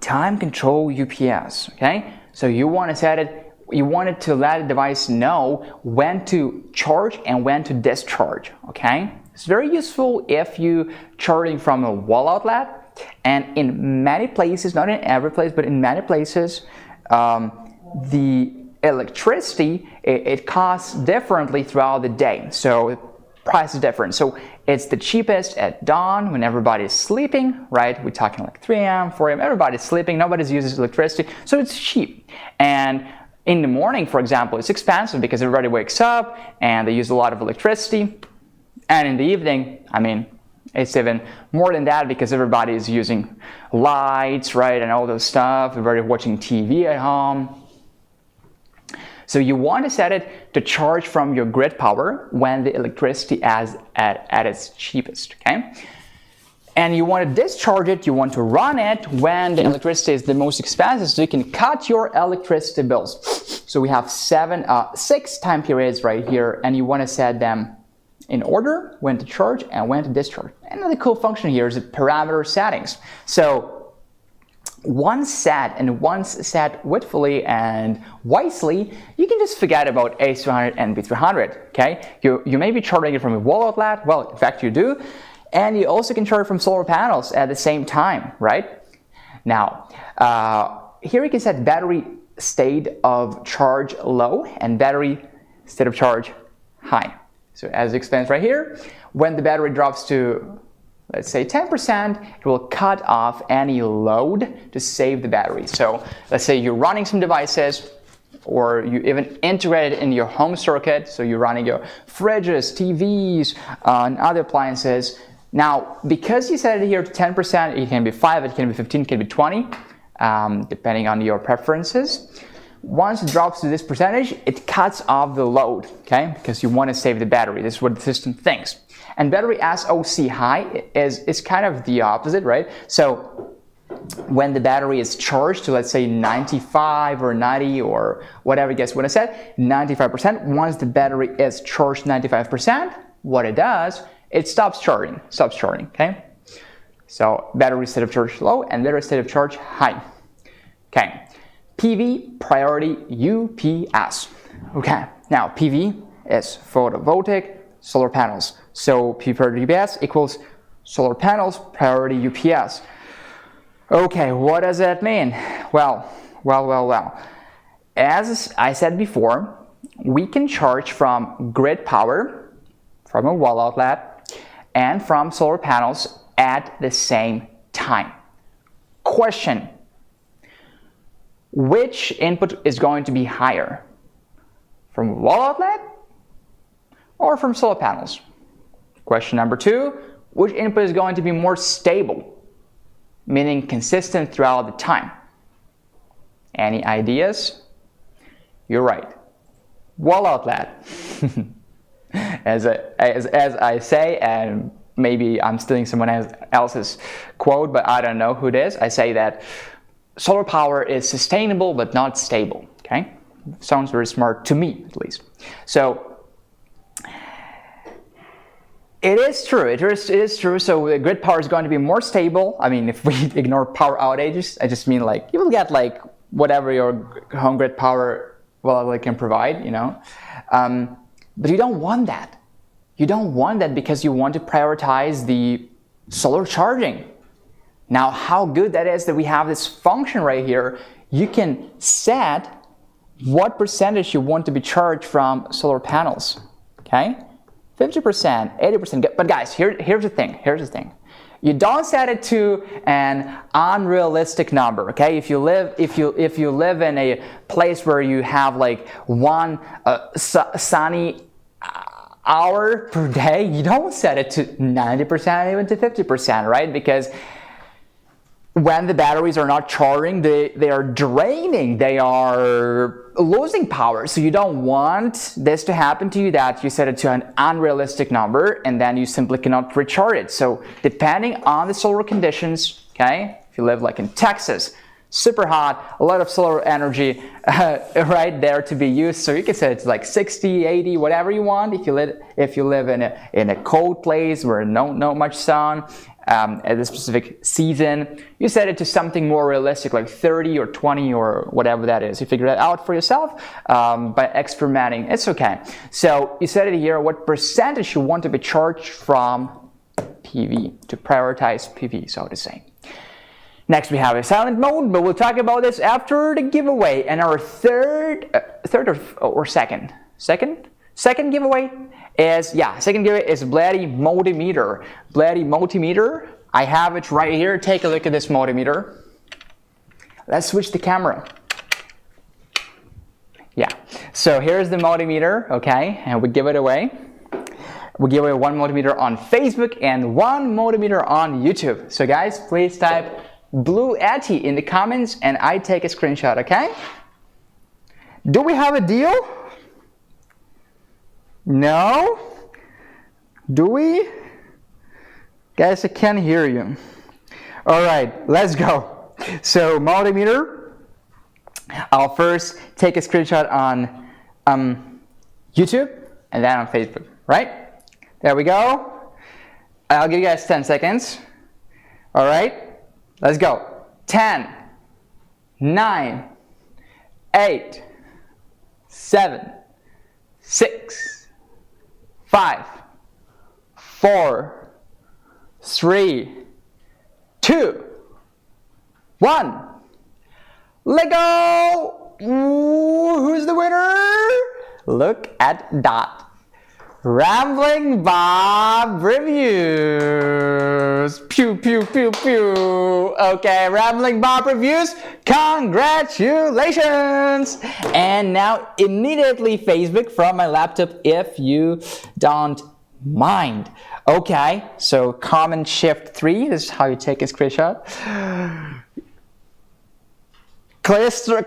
time control UPS. Okay. So you want to set it. You want it to let the device know when to charge and when to discharge. Okay. It's very useful if you're charging from a wall outlet, and in many places, not in every place, but in many places, the electricity, it costs differently throughout the day. So price is different. So it's the cheapest at dawn when everybody is sleeping, right? We're talking like 3 a.m., 4 a.m., everybody's sleeping, nobody uses electricity, so it's cheap. And in the morning, for example, it's expensive because everybody wakes up and they use a lot of electricity. And in the evening, I mean, it's even more than that because everybody is using lights, right, and all those stuff. Everybody watching TV at home. So you want to set it to charge from your grid power when the electricity is at its cheapest, okay? And you want to discharge it, you want to run it when the electricity is the most expensive, so you can cut your electricity bills. So we have 6 time periods right here, and you want to set them in order, when to charge and when to discharge. Another cool function here is the parameter settings. So once set widthfully and wisely, you can just forget about AC300 and B300, okay? You may be charging it from a wall outlet, well, in fact you do, and you also can charge from solar panels at the same time, right? Now, here you can set battery state of charge low and battery state of charge high. So as explained right here, when the battery drops to, let's say 10%, it will cut off any load to save the battery. So let's say you're running some devices, or you even integrate it in your home circuit, so you're running your fridges, TVs, and other appliances. Now, because you set it here to 10%, it can be 5, it can be 15, it can be 20, depending on your preferences. Once it drops to this percentage, it cuts off the load, okay? Because you want to save the battery. This is what the system thinks. And battery SOC high is kind of the opposite, right? So when the battery is charged to, let's say, 95 or 90 or whatever you guys want to set, 95%, once the battery is charged 95%, what it does, it stops charging, okay? So battery state of charge low and battery state of charge high, okay? PV, priority UPS. Okay, now PV is photovoltaic solar panels. So PV priority UPS equals solar panels priority UPS. Okay, what does that mean? Well. As I said before, we can charge from grid power, from a wall outlet, and from solar panels at the same time. Question. Which input is going to be higher? From a wall outlet or from solar panels? Question number 2, which input is going to be more stable, meaning consistent throughout the time? Any ideas? You're right. Wall outlet. as I say, and maybe I'm stealing someone else's quote, but I don't know who it is. I say that solar power is sustainable but not stable. Okay, sounds very smart to me, at least. So it is true. It is true. So the grid power is going to be more stable. I mean, if we ignore power outages, I just mean like you will get like whatever your home grid power can provide, you know. But you don't want that. You don't want that because you want to prioritize the solar charging. Now, how good that is that we have this function right here. You can set what percentage you want to be charged from solar panels. Okay. 50%, 80%, but guys, here's the thing. You don't set it to an unrealistic number, okay? If you live in a place where you have like one sunny hour per day, you don't set it to 90%, even to 50%, right? Because when the batteries are not charging, they are draining, they are losing power. So you don't want this to happen to you, that you set it to an unrealistic number and then you simply cannot recharge it. So depending on the solar conditions, okay, if you live like in Texas, super hot, a lot of solar energy right there to be used, so you can set it to like 60, 80, whatever you want. If you live in a cold place where no much sun, at a specific season, you set it to something more realistic, like 30 or 20 or whatever that is. You figure it out for yourself by experimenting. It's okay. So you set it here what percentage you want to be charged from PV, to prioritize PV, so to say. Next we have a silent mode, but we'll talk about this after the giveaway. And our second giveaway is, second giveaway is BLUETTI multimeter. BLUETTI multimeter, I have it right here. Take a look at this multimeter. Let's switch the camera. Yeah, so here's the multimeter, okay, and we give it away. We give away one multimeter on Facebook and one multimeter on YouTube. So guys, please type BLUETTI in the comments and I take a screenshot, okay? Do we have a deal? No? Do we? Guys, I can't hear you. All right, let's go. So multimeter, I'll first take a screenshot on YouTube and then on Facebook, right? There we go. I'll give you guys 10 seconds. All right, let's go. 10, 9, 8, 7, 6, 5, 4, 3, 2, 1. Let go! Ooh, who's the winner? Look at that. Rambling Bob Reviews. Pew, pew, pew, pew. Okay, Rambling Bob Reviews. Congratulations! And now immediately Facebook from my laptop if you don't mind. Okay, so Command Shift 3. This is how you take a screenshot. Crystal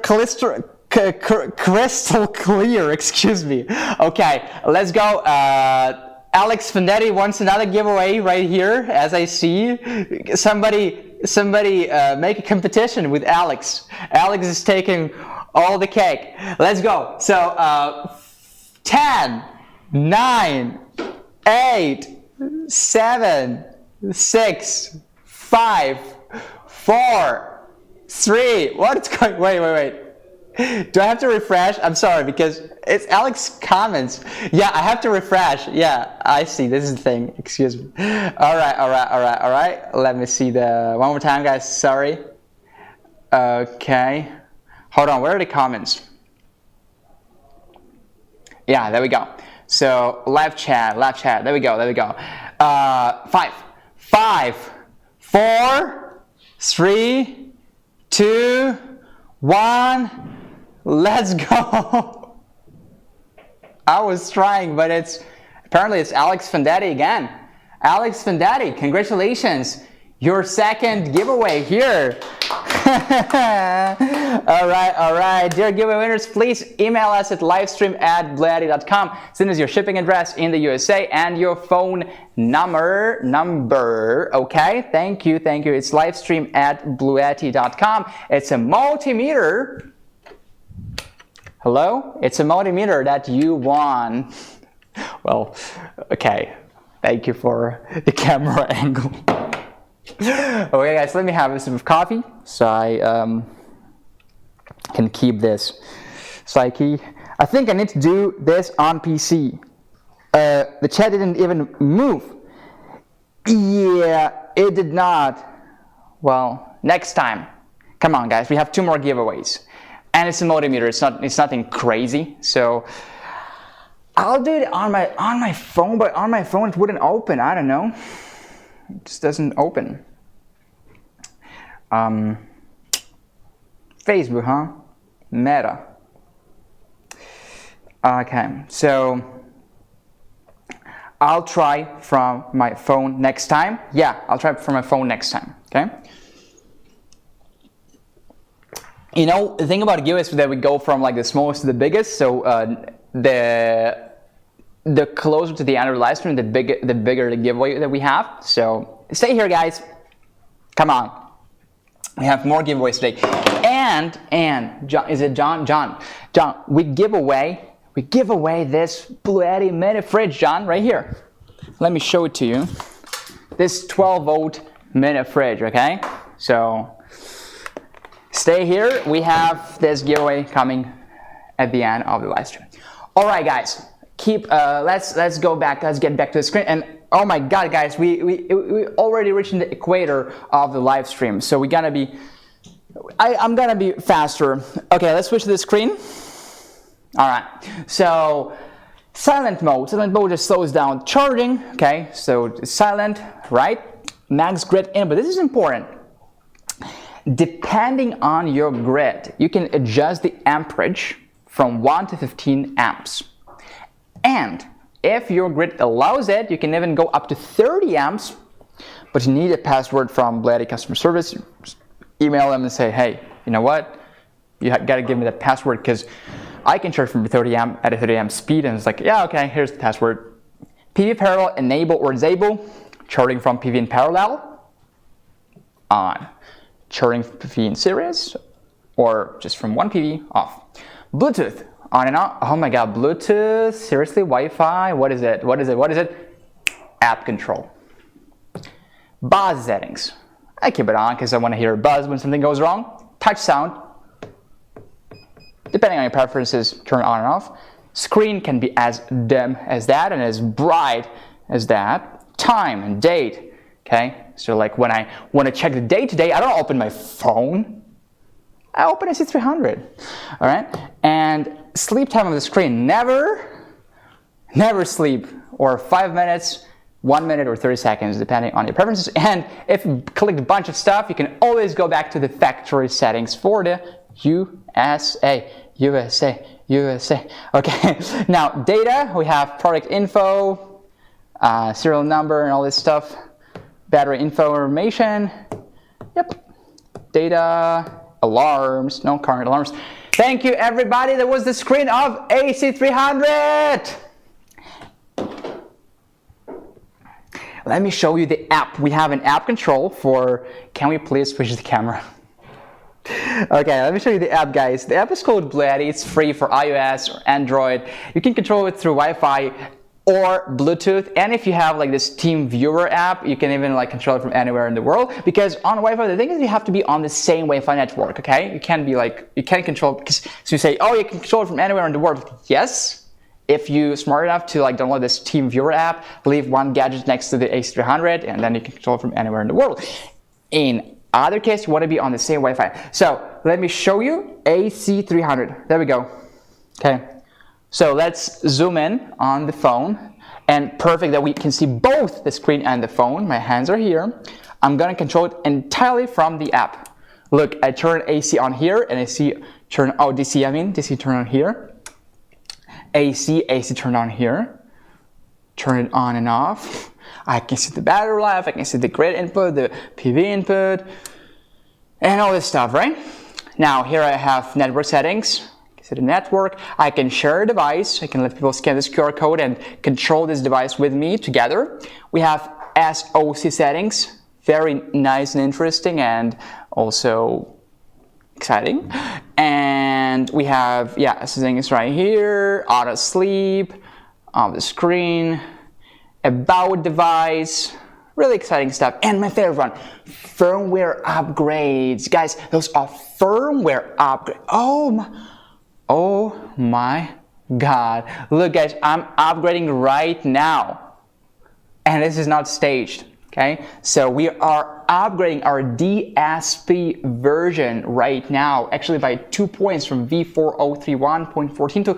clear, excuse me. Okay, let's go. Alex Vendetti wants another giveaway right here, as I see. Somebody make a competition with Alex. Alex is taking all the cake. Let's go. So 10, 9, 8, 7, 6, 5, 4, 3. What's going? Wait. Do I have to refresh? I'm sorry, because it's Alex comments. Yeah, I have to refresh. Yeah, I see. This is the thing. Excuse me. All right. Let me see one more time, guys. Sorry. Okay. Hold on. Where are the comments? Yeah, there we go. So live chat. There we go. 5, 4, 3, 2, 1. Let's go. I was trying, but apparently it's Alex Vendetti again. Alex Vendetti, congratulations. Your second giveaway here. All right. Dear giveaway winners, please email us at livestream@bluetti.com. Send us your shipping address in the USA and your phone number. Okay, thank you. It's livestream@bluetti.com. It's a multimeter. Hello? It's a multimeter that you won. Well, okay. Thank you for the camera angle. Okay, guys, let me have a sip of coffee so I can keep this psyche. I think I need to do this on PC. The chat didn't even move. Yeah, it did not. Well, next time. Come on, guys, we have 2 more giveaways. And it's a multimeter, it's nothing crazy. So I'll do it on my phone, but on my phone it wouldn't open. I don't know. It just doesn't open. Facebook, huh? Meta. Okay, so I'll try from my phone next time. Yeah, I'll try from my phone next time, okay? You know, the thing about giveaways is that we go from like the smallest to the biggest, so the closer to the end of the live stream, the bigger the giveaway that we have. So stay here, guys. Come on. We have more giveaways today. And John, is it John? John, we give away this BLUETTI mini fridge, John, right here. Let me show it to you. This 12-volt mini fridge, okay? So stay here. We have this giveaway coming at the end of the live stream. All right, guys. Let's go back. Let's get back to the screen. And oh my God, guys, we already reaching the equator of the live stream. So we're gonna be. I'm gonna be faster. Okay, let's switch to the screen. All right. So silent mode. Silent mode just slows down charging. Okay. So it's silent, right? Max grid input. This is important. Depending on your grid, you can adjust the amperage from 1 to 15 amps. And if your grid allows it, you can even go up to 30 amps, but you need a password from BLUETTI customer service. Just email them and say, hey, you know what? You gotta give me that password because I can charge from 30 amp at a 30 amp speed. And it's like, yeah, okay, here's the password. PV parallel, enable or disable, charging from PV in parallel, on. Charging from PV in series, or just from one PV, off. Bluetooth. On and off. Oh my God, Bluetooth, seriously, Wi-Fi, what is it? App control. Buzz settings. I keep it on because I want to hear a buzz when something goes wrong. Touch sound. Depending on your preferences, turn on and off. Screen can be as dim as that and as bright as that. Time and date, okay? So like when I want to check the date today, I don't open my phone. I open AC300, all right? And sleep time of the screen, never sleep, or 5 minutes, 1 minute, or 30 seconds, depending on your preferences. And if you click a bunch of stuff, you can always go back to the factory settings for the USA. Okay, now data, we have product info, serial number, and all this stuff. Battery info information, yep, data, alarms, no current alarms. Thank you, everybody. That was the screen of AC300. Let me show you the app. We have an app control for, can we please switch the camera? Okay, let me show you the app, guys. The app is called BLUETTI. It's free for iOS or Android. You can control it through Wi-Fi or Bluetooth, and if you have like this Team Viewer app, you can even like control it from anywhere in the world, because on Wi-Fi the thing is you have to be on the same Wi-Fi network, okay? You can't be like, you can't control, because so you say, oh, you can control it from anywhere in the world. Yes, if you're smart enough to like download this Team Viewer app, leave one gadget next to the AC300, and then you can control it from anywhere in the world. In other case, you want to be on the same Wi-Fi. So let me show you AC300. There we go. Okay. So let's zoom in on the phone, and perfect that we can see both the screen and the phone. My hands are here. I'm gonna control it entirely from the app. Look, I turn AC on here, and DC turn on here. AC turn on here. Turn it on and off. I can see the battery life, I can see the grid input, the PV input, and all this stuff, right? Now here I have network settings. So the network, I can share a device. I can let people scan this QR code and control this device with me together. We have SOC settings, very nice and interesting and also exciting. And we have, yeah, settings right here, auto sleep, on the screen, about device, really exciting stuff. And my favorite one, firmware upgrades. Guys, those are firmware upgrades. Oh my God. Look guys, I'm upgrading right now. And this is not staged, okay? So we are upgrading our DSP version right now, actually by 2 points from V4031.14 to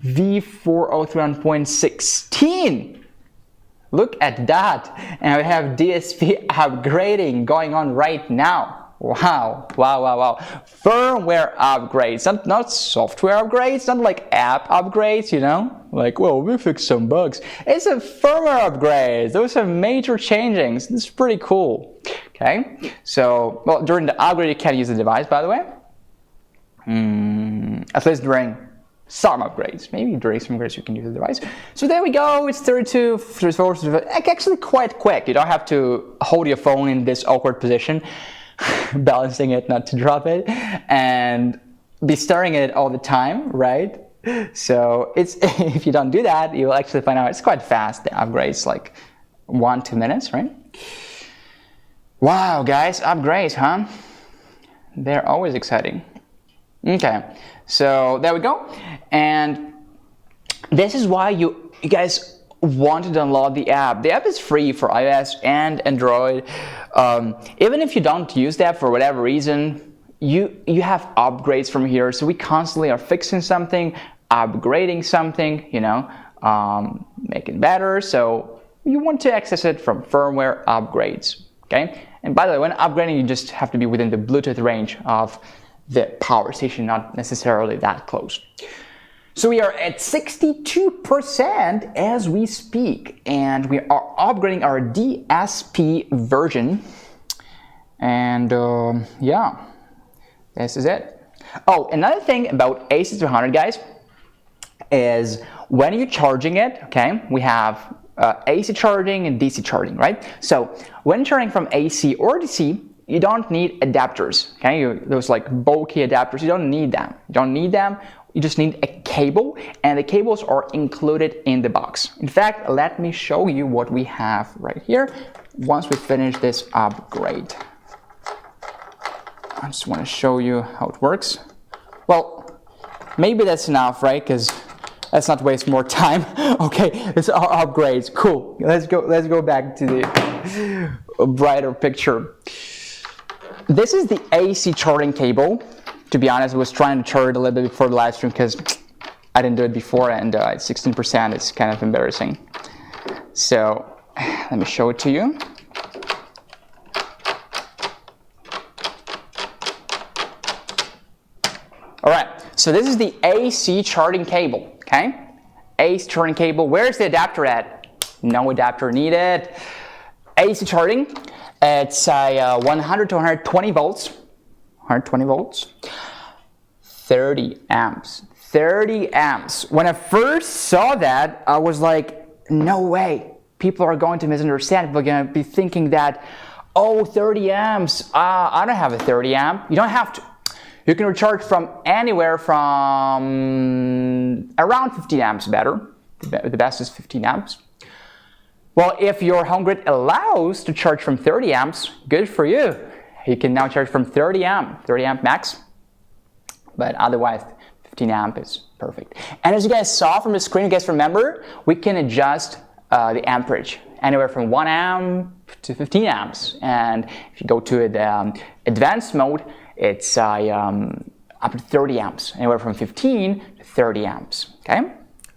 V4031.16. Look at that. And we have DSP upgrading going on right now. Wow. Firmware upgrades, not software upgrades, not like app upgrades, you know? Like, well, we fixed some bugs. It's a firmware upgrade. Those are major changes. This is pretty cool. Okay, so, well, during the upgrade, you can't use the device, by the way. At least during some upgrades. Maybe during some upgrades you can use the device. So there we go. It's 32, 34, actually quite quick. You don't have to hold your phone in this awkward position, balancing it not to drop it, and be staring at it all the time, right? So it's if you don't do that, you'll actually find out it's quite fast. The upgrades like 1-2 minutes, right? Wow, guys, upgrades, huh? They're always exciting. Okay, so there we go. And this is why you guys want to download the app. The app is free for iOS and Android. Even if you don't use the app for whatever reason, you have upgrades from here. So we constantly are fixing something, upgrading something, you know, make it better. So you want to access it from firmware upgrades, okay? And by the way, when upgrading, you just have to be within the Bluetooth range of the power station, not necessarily that close. So we are at 62% as we speak, and we are upgrading our DSP version. And yeah, this is it. Oh, another thing about AC300, guys, is when you're charging it, okay, we have AC charging and DC charging, right? So when charging from AC or DC, you don't need adapters, okay? Those like bulky adapters, you don't need them. You don't need them. You just need a cable, and the cables are included in the box. In fact, let me show you what we have right here once we finish this upgrade. I just want to show you how it works. Well, maybe that's enough, right? Because let's not waste more time. Okay, it's our upgrades. Cool. Let's go back to the brighter picture. This is the AC charging cable. To be honest, I was trying to charge it a little bit before the live stream because I didn't do it before, and at 16%, it's kind of embarrassing. So let me show it to you. All right, so this is the AC charging cable, okay? AC charging cable. Where's the adapter at? No adapter needed. AC charging. It's 100 to 120 volts. 120 volts, 30 amps, 30 amps. When I first saw that, I was like, no way. People are going to misunderstand. People are going to be thinking that, oh, 30 amps, I don't have a 30 amp. You don't have to. You can recharge from anywhere from around 15 amps better. The best is 15 amps. Well, if your home grid allows to charge from 30 amps, good for you. You can now charge from 30 amp max, but otherwise 15 amp is perfect. And as you guys saw from the screen, you guys remember, we can adjust the amperage anywhere from 1 amp to 15 amps. And if you go to the advanced mode, it's up to 30 amps, anywhere from 15 to 30 amps, okay?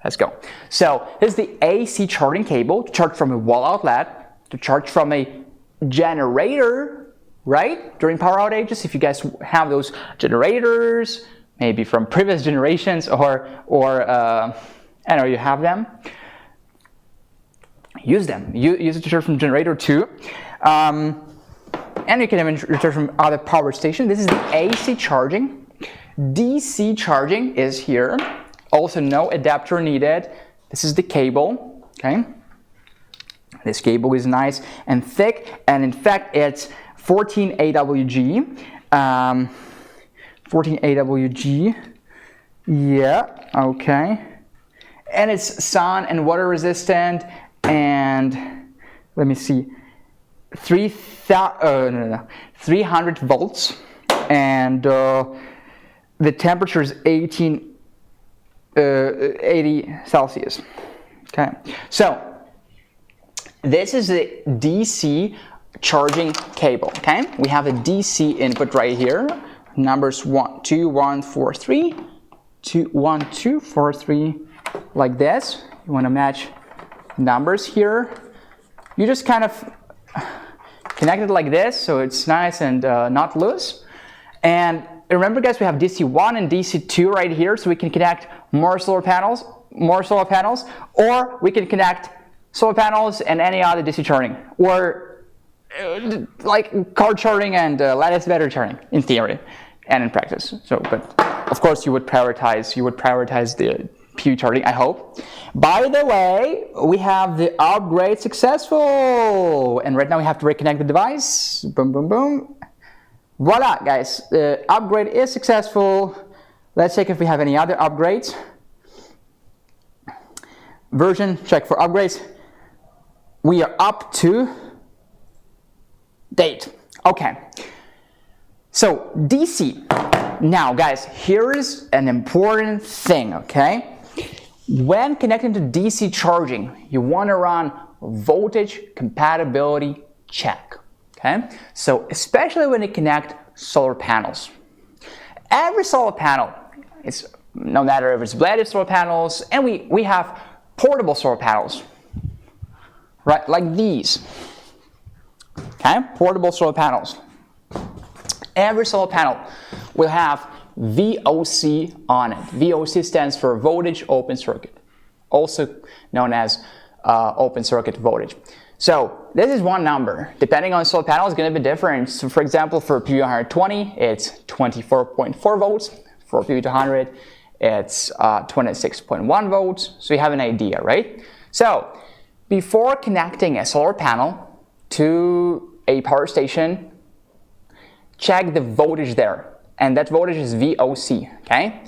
Let's go. So this is the AC charging cable to charge from a wall outlet, to charge from a generator, right? During power outages, if you guys have those generators, maybe from previous generations, or I don't know, you have them, use them. Use it to charge from generator too. And and you can even recharge from other power station. This is the AC charging. DC charging is here. Also no adapter needed. This is the cable, okay? This cable is nice and thick, and in fact it's 14 AWG. 14 AWG, yeah, okay. And it's sun and water resistant, and let me see, 300 volts, and the temperature is 80 Celsius. Okay, so this is the DC charging cable. Okay, we have a DC input right here. Numbers 1, 2, 1, 4, 3, 2, 1, 2, 4, 3, like this. You want to match numbers here. You just kind of connect it like this, so it's nice and not loose. And remember, guys, we have DC1 and DC2 right here, so we can connect more solar panels, or we can connect solar panels and any other DC charging, or like car charging and lattice battery charging in theory and in practice. So, but of course, you would prioritize the PV charging, I hope. By the way, we have the upgrade successful, and right now we have to reconnect the device. Boom, boom, boom. Voila, guys, the upgrade is successful. Let's check if we have any other upgrades. Version, check for upgrades. We are up to date. Okay. So DC. Now, guys, here is an important thing, okay? When connecting to DC charging, you want to run voltage compatibility check. Okay, so especially when you connect solar panels. Every solar panel, it's no matter if it's BLUETTI solar panels, and we have portable solar panels, right? Like these. Okay, portable solar panels. Every solar panel will have VOC on it. VOC stands for voltage open circuit, also known as open circuit voltage. So this is one number. Depending on solar panel, it's going to be different. So for example, for PV120, it's 24.4 volts. For PV200, it's 26.1 volts. So you have an idea, right? So before connecting a solar panel to a power station, check the voltage there. And that voltage is VOC, okay?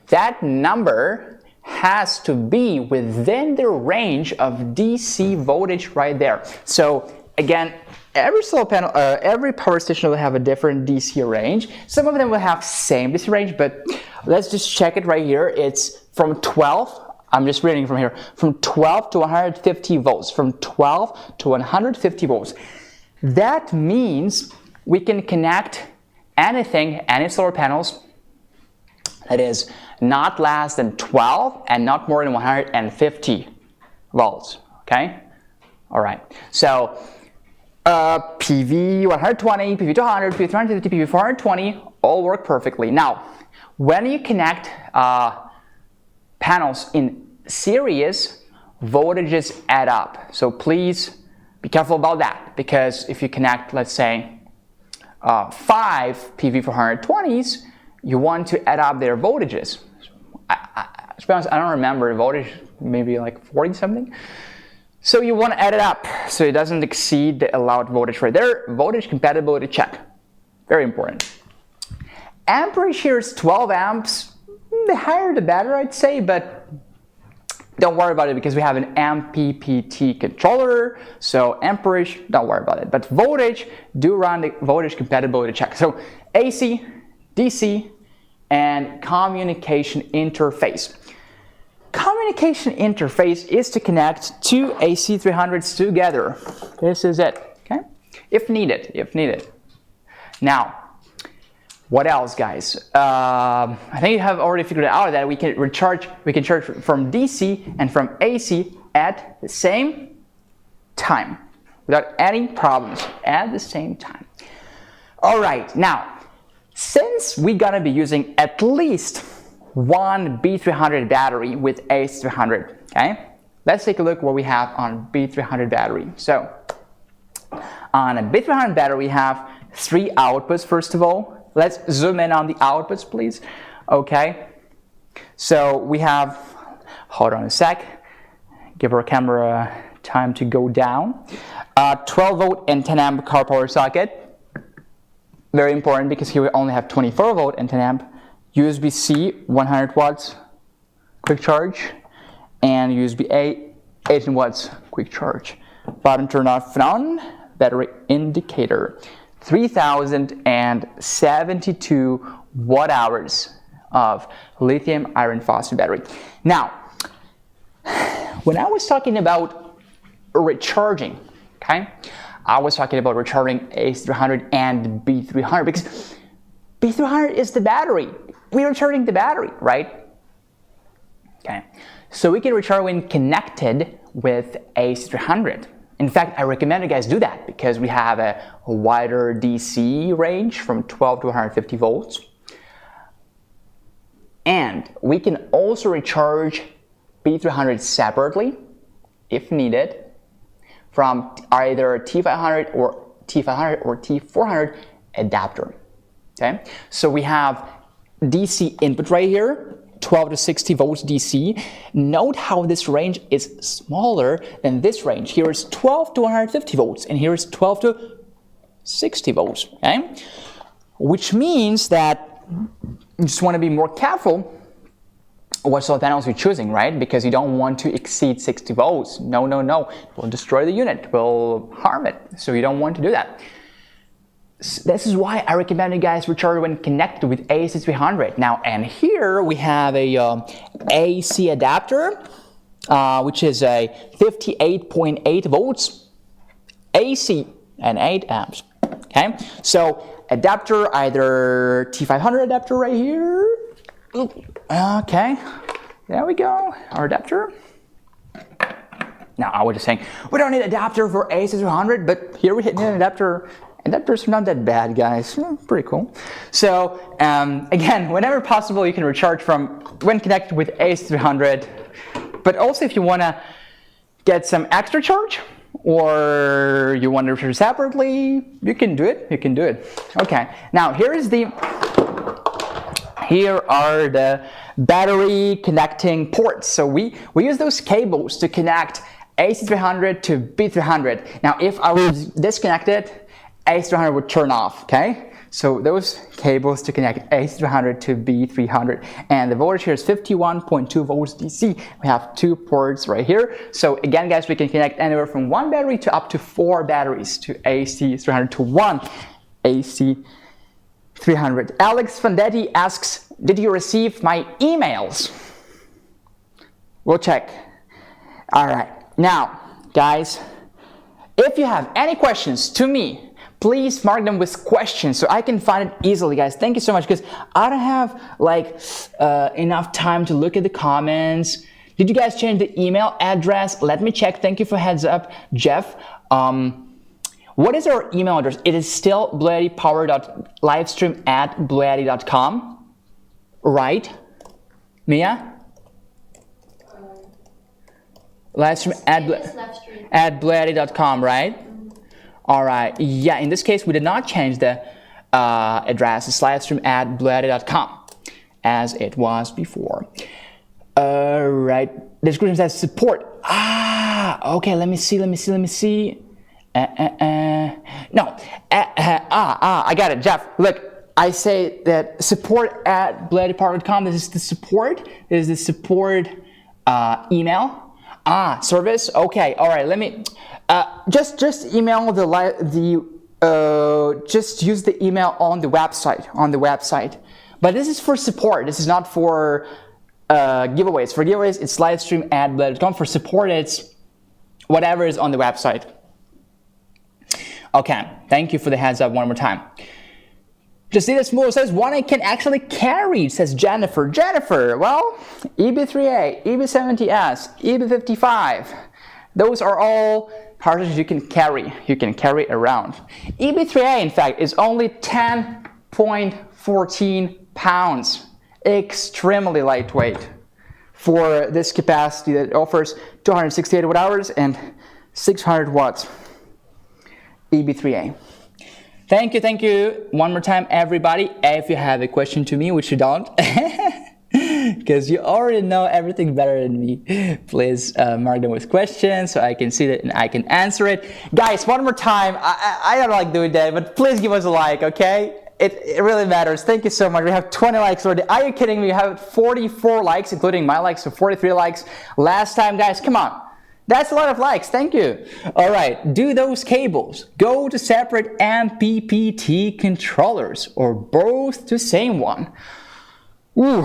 That number has to be within the range of DC voltage right there. So again, every solar panel, every power station will have a different DC range. Some of them will have same DC range, but let's just check it right here. It's from 12, I'm just reading from here, from 12 to 150 volts, from 12 to 150 volts. That means we can connect anything, any solar panels, that is not less than 12 and not more than 150 volts, okay? All right, so PV 120, PV 200, PV 350, PV 420 all work perfectly. Now, when you connect panels in series, voltages add up. So please be careful about that, because if you connect, let's say, 5 PV 420s, you want to add up their voltages. To be honest, I don't remember the voltage, maybe like 40 something. So you want to add it up so it doesn't exceed the allowed voltage right there. Voltage compatibility check, very important. Amperage here is 12 amps. The higher the better, I'd say, but don't worry about it because we have an MPPT controller, so amperage, don't worry about it. But voltage, do run the voltage compatibility check. So AC, DC, and communication interface. Communication interface is to connect two AC300s together. This is it, okay? If needed. Now, what else, guys? I think you have already figured out that we can charge from DC and from AC at the same time, without any problems, at the same time. All right, now, since we're gonna be using at least one B300 battery with AC300, okay? Let's take a look what we have on B300 battery. So, on a B300 battery, we have 3 outputs first of all. Let's zoom in on the outputs, please. Okay, so we have, hold on a sec, give our camera time to go down. 12 volt and 10 amp car power socket. Very important because here we only have 24 volt and 10 amp. USB-C 100 watts quick charge and USB-A 18 watts quick charge. Bottom turn off and on, battery indicator. 3072 watt hours of lithium iron phosphate battery. Now, when I was talking about recharging, okay, I was talking about recharging AC300 and B300 because B300 is the battery. We're recharging the battery, right? Okay, so we can recharge when connected with AC300. In fact, I recommend you guys do that because we have a wider DC range from 12 to 150 volts. And we can also recharge B300 separately, if needed, from either T500 or T400 adapter. Okay, so we have DC input right here, 12 to 60 volts DC. Note how this range is smaller than this range. Here is 12 to 150 volts, and here is 12 to 60 volts. Okay, which means that you just want to be more careful what solar panels you're choosing, right? Because you don't want to exceed 60 volts. No, no, no. It will destroy the unit. It will harm it. So you don't want to do that. This is why I recommend you guys recharge when connected with AC300. Now, and here we have a AC adapter, which is a 58.8 volts AC and 8 amps. Okay, so adapter, either T500 adapter right here. Okay, there we go, our adapter. Now, I was just saying, we don't need an adapter for AC300, but here we need an adapter. Adapters are not that bad, guys. Pretty cool. So, again, whenever possible, you can recharge from when connected with AC300. But also, if you want to get some extra charge, or you want to recharge separately, you can do it. You can do it. Okay. Now, here are the battery connecting ports. So we use those cables to connect AC300 to B300. Now, if I was disconnected, AC300 would turn off, okay? So those cables to connect AC300 to B300. And the voltage here is 51.2 volts DC. We have 2 ports right here. So again, guys, we can connect anywhere from 1 battery to up to 4 batteries to AC300 to 1 AC300. Alex Fondetti asks, did you receive my emails? We'll check. All right. Now, guys, if you have any questions to me, please mark them with questions so I can find it easily, guys. Thank you so much, because I don't have like enough time to look at the comments. Did you guys change the email address? Let me check. Thank you for heads up, Jeff. What is our email address? It is still bluetti@livestream@bluetti.com, right? Mia? Livestream at bluetti.com, right? All right. Yeah, in this case, we did not change the address. It's livestream@bluetti.com as it was before. All right. The description says support. Okay. Let me see. No. I got it, Jeff. Look, I say that support@bluetti.com. This is the support. This is the support email. Service. Okay. All right. Let me just email just use the email on the website. But this is for support. This is not for giveaways. For giveaways, it's livestream@bluetti.com. For support, it's whatever is on the website. Okay. Thank you for the heads up one more time. Justina Smooth says, one I can actually carry, says Jennifer. Jennifer, well, EB3A, EB70S, EB55, those are all parts you can carry. You can carry around. EB3A, in fact, is only 10.14 pounds. Extremely lightweight for this capacity that offers 268 watt hours and 600 watts. EB3A. Thank you. One more time, everybody. If you have a question to me, which you don't, because you already know everything better than me, please mark them with questions so I can see that and I can answer it. Guys, one more time. I don't like doing that, but please give us a like, okay? It really matters. Thank you so much. We have 20 likes already. Are you kidding me? We have 44 likes, including my likes, so 43 likes last time, guys. Come on. That's a lot of likes. Thank you. All right. Do those cables go to separate MPPT controllers or both to same one? Ooh,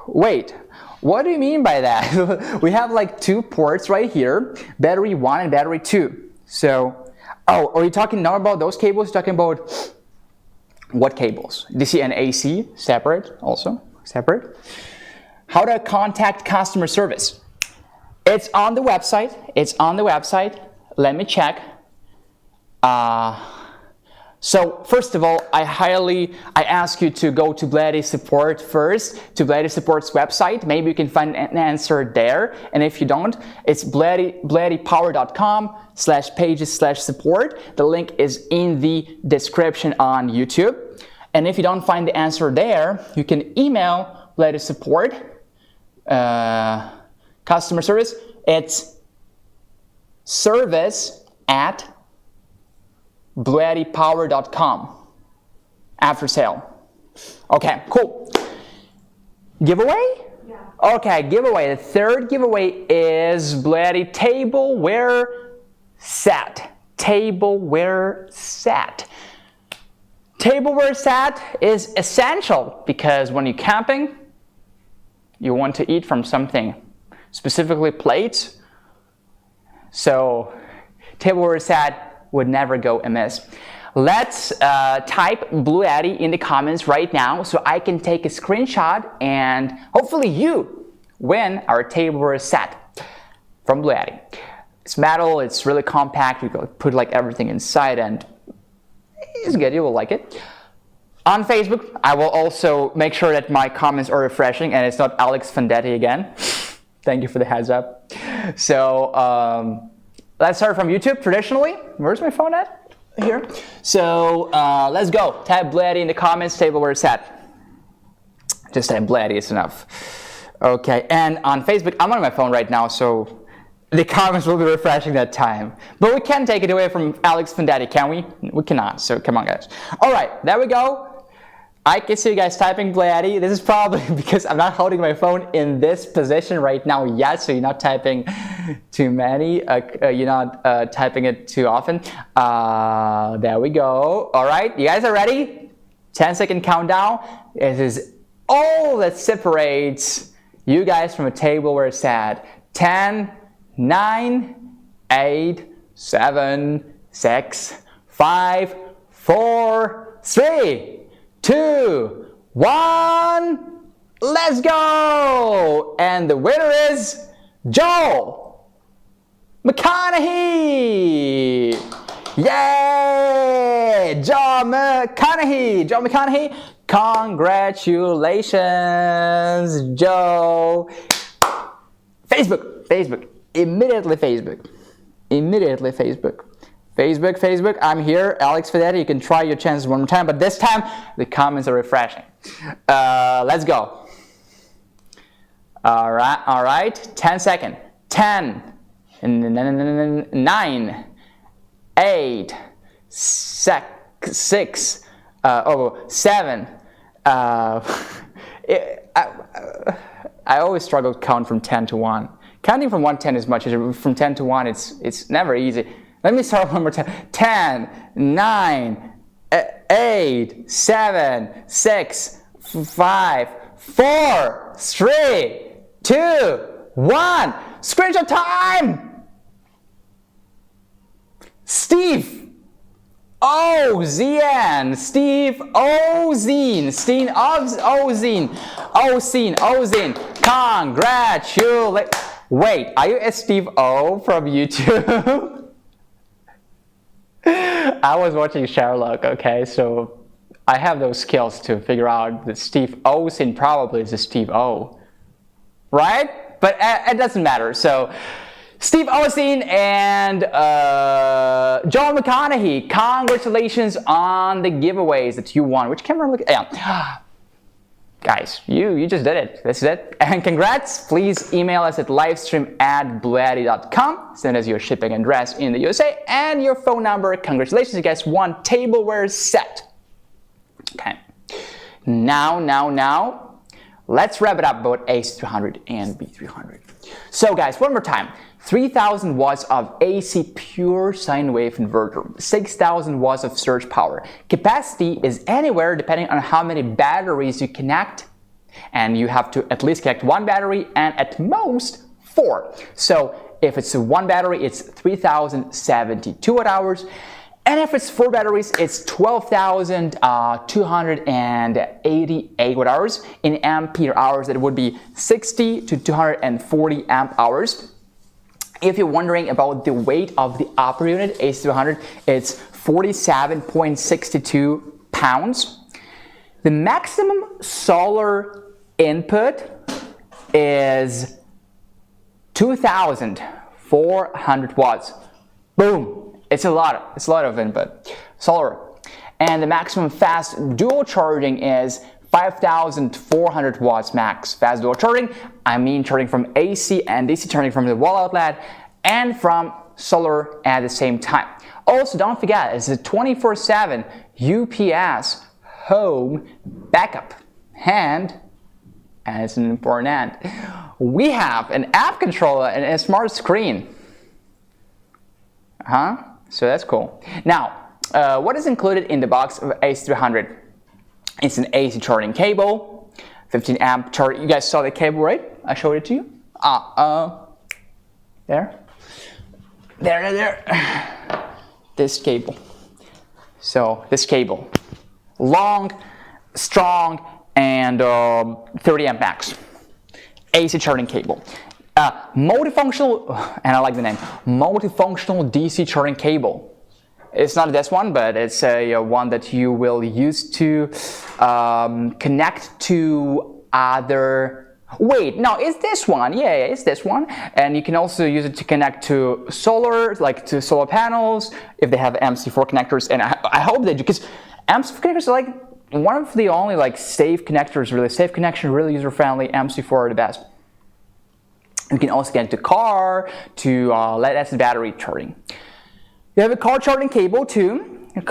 wait. What do you mean by that? We have like 2 ports right here, battery 1 and battery 2. So, oh, are you talking not about those cables? You're talking about what cables? DC and AC, separate also, separate. How to contact customer service? It's on the website. It's on the website. Let me check. So first of all, I ask you to go to BLUETTI support first, to BLUETTI support's website. Maybe you can find an answer there. And if you don't, it's 𝗂𝗵𝗂𝗃𝗀𝗀pages/support. The link is in the description on YouTube. And if you don't find the answer there, you can email BLUETTI support, customer service. It's service@BLUETTIpower.com after sale. Okay, cool. Giveaway? Yeah. Okay, giveaway. The third giveaway is BLUETTI tableware set. Tableware set. Tableware set is essential because when you're camping, you want to eat from something, specifically plates. So tableware set would never go amiss. Let's type BLUETTI in the comments right now so I can take a screenshot and hopefully you win our tableware set from BLUETTI. It's metal, it's really compact, you can put like everything inside and it's good, you will like it. On Facebook, I will also make sure that my comments are refreshing and it's not Alex Vendetti again. Thank you for the heads up. So let's start from YouTube traditionally. Where's my phone at? Here. So let's go. Type BLUETTI in the comments, tableware set. Just type BLUETTI, it's enough. Okay, and on Facebook, I'm on my phone right now, so the comments will be refreshing that time. But we can't take it away from Alex Vendetti, can we? We cannot, so come on guys. All right, there we go. I can see you guys typing BLUETTI. This is probably because I'm not holding my phone in this position right now yet, so you're not typing too many, you're not typing it too often. There we go. All right, you guys are ready? 10-second countdown. This is all that separates you guys from a tableware set. 10, 9, 8, 7, 6, 5, 4, 3, 2, 1, let's go! And the winner is 𝗁𝗏𝗄𝗃𝗃! Yay! 𝗁𝗏𝗄𝗃! Congratulations, Joe! Facebook, immediately Facebook. Facebook, I'm here, Alex Vendetti. You can try your chances one more time, but this time the comments are refreshing. Let's go. All right, 10 seconds. 10, 9, 8, 6, 7. I always struggle to count from 10 to 1. Counting from 1 to 10 is much easier. From 10 to 1, it's never easy. Let me start one more time. 10, 9, 8, 7, 6, 5, 4, 3, 2, 1. Screenshot time! Steve Ozine. Congratulations. Wait, are you a Steve O from YouTube? I was watching Sherlock, okay, so I have those skills to figure out that Steve Ozine probably is a Steve O, right? But it doesn't matter. So Steve Osteen and 𝗍𝗵𝗂𝗿𝘀, congratulations on the giveaways that you won. Which camera look? Yeah. Guys, you just did it. This is it. And congrats. Please email us at livestream@bluetti.com. Send us your shipping address in the USA and your phone number. Congratulations, you guys won tableware set. Okay. Now, let's wrap it up about AC300 and B300. So guys, one more time. 3000 watts of AC pure sine wave inverter, 6000 watts of surge power. Capacity is anywhere depending on how many batteries you connect, and you have to at least connect one battery and at most 4. So if it's one battery, it's 3072 watt hours, and if it's 4 batteries, it's 12,288 watt hours. In ampere hours, that would be 60 to 240 amp hours. If you're wondering about the weight of the upper unit, AC300, it's 47.62 pounds. The maximum solar input is 2,400 watts. Boom! It's a lot of input. Solar. And the maximum fast dual charging is 5,400 watts max. Fast dual charging, I mean charging from AC and DC, charging from the wall outlet and from solar at the same time. Also, don't forget, it's a 24/7 UPS home backup. And it's an important and, we have an app controller and a smart screen. So that's cool. Now, what is included in the box of AC300? It's an AC charging cable, 15 amp charge. You guys saw the cable, right? I showed it to you. There. This cable. So this cable, long, strong, and 30 amp max. AC charging cable. Multifunctional, and I like the name, multifunctional DC charging cable. It's not this one, but it's a one that you will use to connect to other. Wait, no, it's this one. Yeah, it's this one. And you can also use it to connect to solar, like to solar panels, if they have MC4 connectors. And I hope they do, because MC4 connectors are like one of the only like safe connectors, really safe connection, really user-friendly. MC4 are the best. You can also get to car, to lead-acid battery charging. You have a car charging cable too, and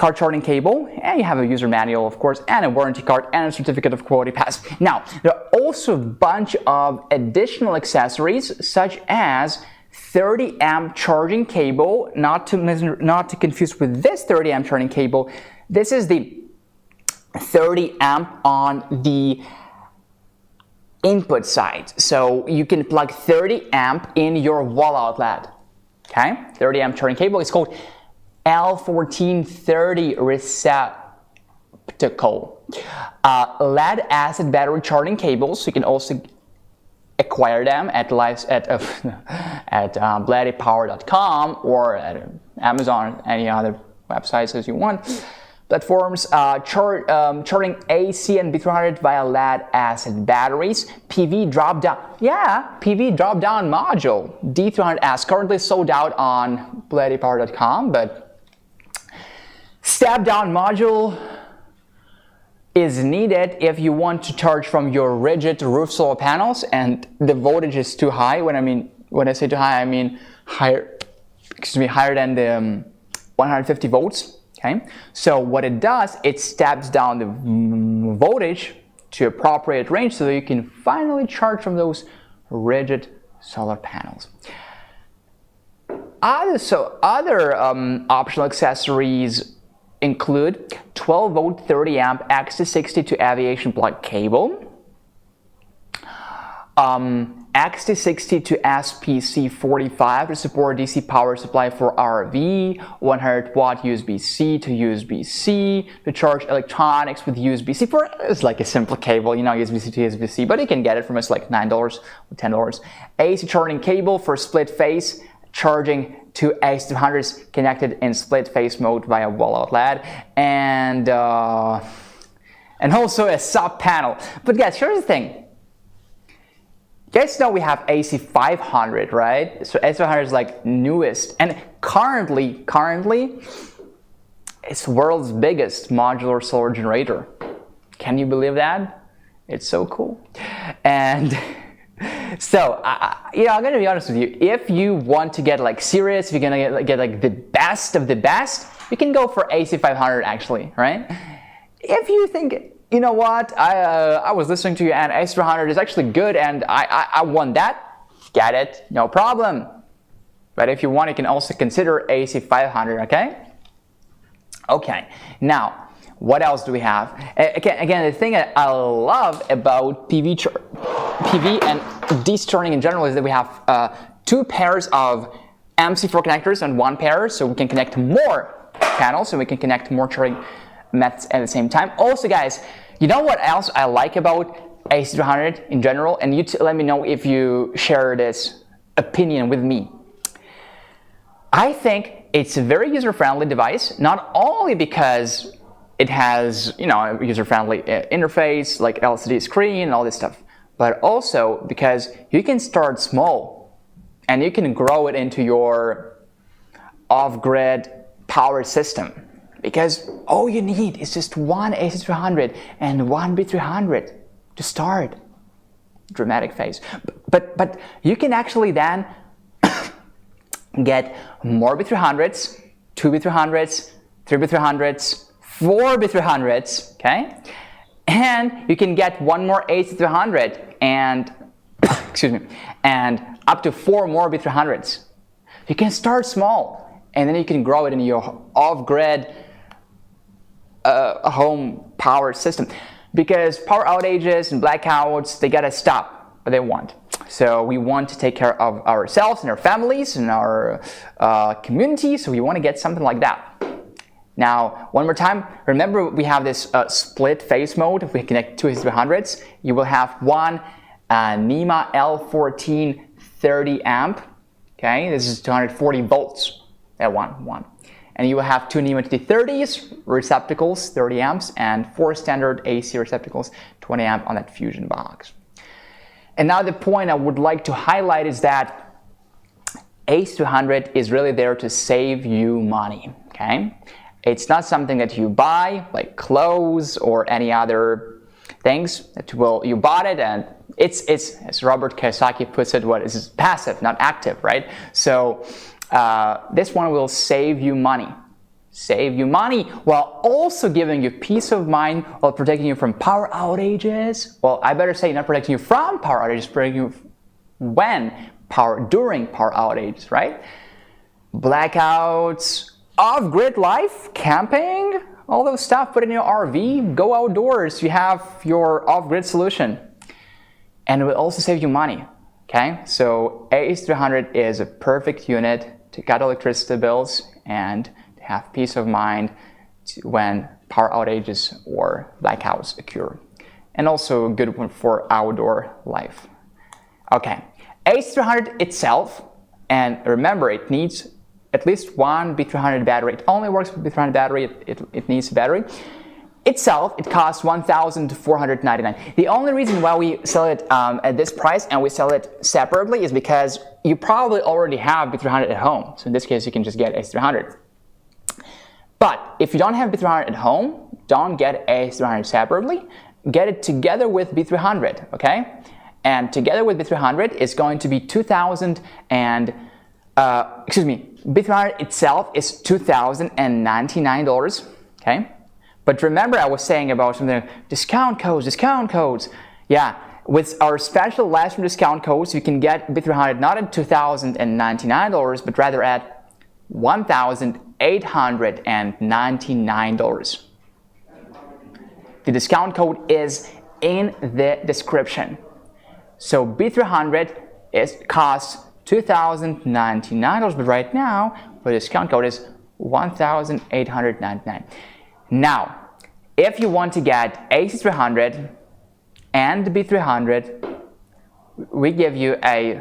you have a user manual, of course, and a warranty card, and a certificate of quality pass. Now, there are also a bunch of additional accessories, such as 30 amp charging cable, not to confuse with this 30 amp charging cable. This is the 30 amp on the input side. So you can plug 30 amp in your wall outlet. Okay, 30 amp charging cable is called L1430 receptacle. Lead acid battery charging cables. You can also acquire them at 𝗱𝗵𝗂𝗶𝘀.com or at Amazon or any other websites as you want. Platforms charging AC and B300 via lead acid batteries. PV drop down. Yeah, PV drop down module. D300S currently sold out on BLUETTI.com, but step down module is needed if you want to charge from your rigid roof solar panels and the voltage is too high. When I say too high, I mean higher than the 150 volts. Okay, so what it does, it steps down the voltage to appropriate range so that you can finally charge from those rigid solar panels. Other optional accessories include 12 volt 30 amp XT60 to aviation plug cable, XT60 to SPC45 to support DC power supply for RV, 100 watt USB-C to USB-C to charge electronics with USB-C. It's like a simple cable, you know, USB-C to USB-C, but you can get it from us like $9 or $10. AC charging cable for split phase charging to AC300s connected in split phase mode via wall outlet, and also a sub panel. But guys, here's the thing. You guys know we have AC500, right? So AC500 is like newest, and currently, it's the world's biggest modular solar generator. Can you believe that? It's so cool. And so, you know, I'm gonna be honest with you. If you want to get like serious, if you're gonna get like the best of the best, you can go for AC500 actually, right? If you think, you know what, I was listening to you and AC300 is actually good and I want that, get it, no problem. But if you want, you can also consider AC500, okay? Okay, now, what else do we have? Again, the thing that I love about PV and discharging in general is that we have 2 pairs of MC4 connectors and 1 pair, so we can connect more panels, so we can connect more charging methods at the same time. Also, guys, you know what else I like about AC300 in general? And you let me know if you share this opinion with me. I think it's a very user-friendly device, not only because it has, you know, a user-friendly interface like LCD screen and all this stuff, but also because you can start small and you can grow it into your off-grid power system. Because all you need is just 1 AC300 and 1 B300 to start. Dramatic phase. But you can actually then get more B300s, 2 B300s, 3 B300s, 4 B300s, okay? And you can get 1 more AC300 and, excuse me, and up to 4 more B300s. You can start small and then you can grow it in your off-grid home power system, because power outages and blackouts, they gotta stop, but they won't. So we want to take care of ourselves and our families and our community, so we want to get something like that. Now, one more time, remember we have this split phase mode. If we connect 2 AC300s, you will have 1 NEMA L14 30 amp, okay, this is 240 volts, that one. And you will have 2 NEMA T30s, receptacles, 30 amps, and 4 standard AC receptacles, 20 amp on that fusion box. And now the point I would like to highlight is that AC300 is really there to save you money, okay? It's not something that you buy, like clothes or any other things that you bought it and it's as 𝗱𝗵𝗂𝗍𝘆 puts it, what is passive, not active, right? So this one will save you money. Save you money while also giving you peace of mind, while protecting you from power outages. Well, I better say not protecting you from power outages, protecting you during power outages, right? Blackouts, off-grid life, camping, all those stuff, put in your RV, go outdoors, you have your off-grid solution. And it will also save you money, okay? So AC300 is a perfect unit to cut electricity bills and have peace of mind when power outages or blackouts occur. And also a good one for outdoor life. Okay, AC300 itself, and remember it needs at least 1 B300 battery. It only works with B300 battery, it needs a battery. Itself, it costs $1,499. The only reason why we sell it at this price and we sell it separately is because you probably already have B300 at home. So in this case, you can just get AC300. But if you don't have B300 at home, don't get AC300 separately. Get it together with B300, okay? And together with B300 is going to be B300 itself is $2,099, okay? But remember I was saying about something, discount codes. Yeah, with our special livestream discount codes, you can get B300 not at $2,099, but rather at $1,899. The discount code is in the description. So B300 costs $2,099, but right now the discount code is $1,899. Now, if you want to get AC300 and B300, we give you a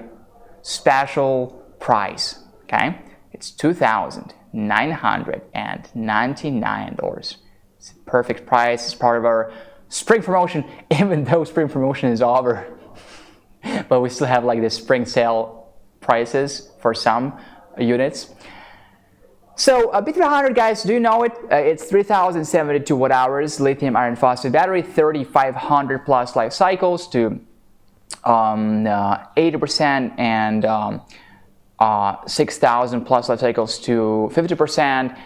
special price, okay? It's $2,999. It's a perfect price. It's part of our spring promotion, even though spring promotion is over. but we still have like the spring sale prices for some units. So B300, guys, do you know it? It's 3072 watt-hours lithium iron phosphate battery, 3500 plus life cycles to 80% and 6000 plus life cycles to 50%.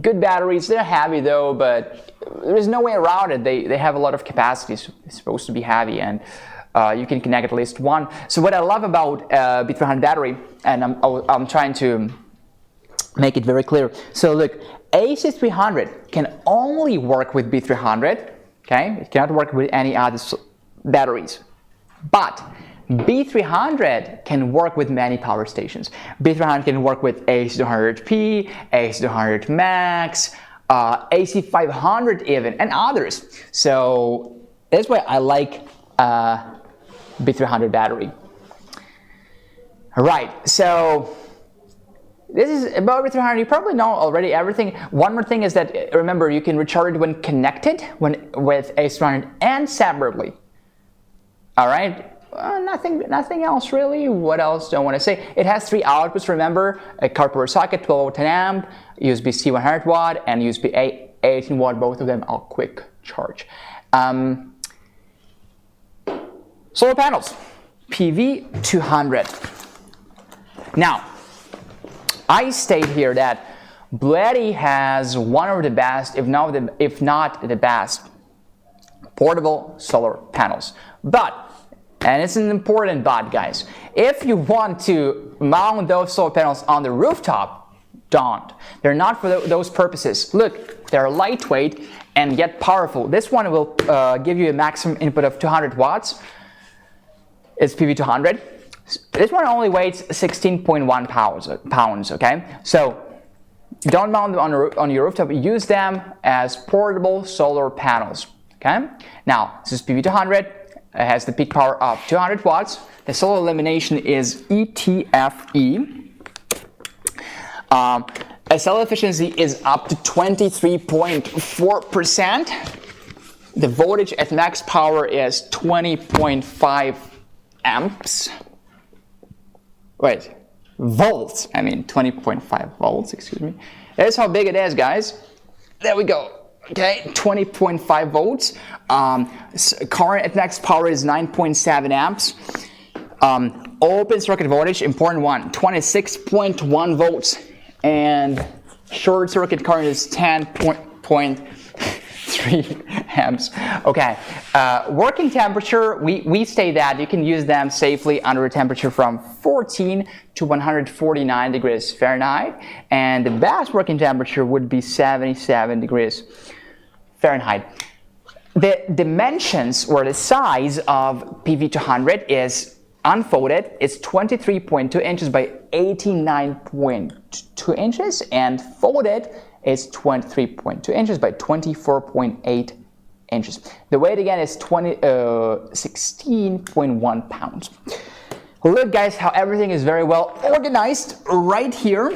Good batteries. They're heavy though, but there's no way around it. They have a lot of capacity. It's supposed to be heavy, and you can connect at least one. So what I love about B300 battery, and I'm trying to make it very clear. So look, AC300 can only work with B300. Okay, it cannot work with any other batteries. But B300 can work with many power stations. B300 can work with AC300P, AC300 AC500 even, and others. So that's why I like B300 battery. All right, so this is about B300. You probably know already everything. One more thing is that, remember, you can recharge it when connected with AC300 and separately. All right, nothing else really. What else do I want to say? It has 3 outputs, remember, a car power socket, 12 volt 10 amp, USB-C 100 watt, and USB-A 18 watt. Both of them are quick charge. Solar panels, PV200. Now, I state here that BLUETTI has one of the best, if not the best, portable solar panels. But, and it's an important but, guys, if you want to mount those solar panels on the rooftop, don't. They're not for those purposes. Look, they're lightweight and yet powerful. This one will give you a maximum input of 200 watts. It's PV200. This one only weighs 16.1 pounds, okay? So don't mount them on your rooftop. Use them as portable solar panels, okay? Now, this is PV200. It has the peak power of 200 watts. The solar illumination is ETFE. Cell efficiency is up to 23.4%. The voltage at max power is 20.5 amps. Wait, volts. I mean 20.5 volts, excuse me. That's how big it is, guys. There we go. Okay, 20.5 volts. Current at max power is 9.7 amps. Open circuit voltage, important one, 26.1 volts. And short circuit current is 10.3 amps. Okay, working temperature, we say that you can use them safely under a temperature from 14 to 149 degrees Fahrenheit, and the best working temperature would be 77 degrees Fahrenheit. The dimensions or the size of PV200 is unfolded, it's 23.2 inches by 89.2 inches, and folded is 23.2 inches by 24.8 inches. The weight again is 16.1 pounds. Look, guys, how everything is very well organized right here.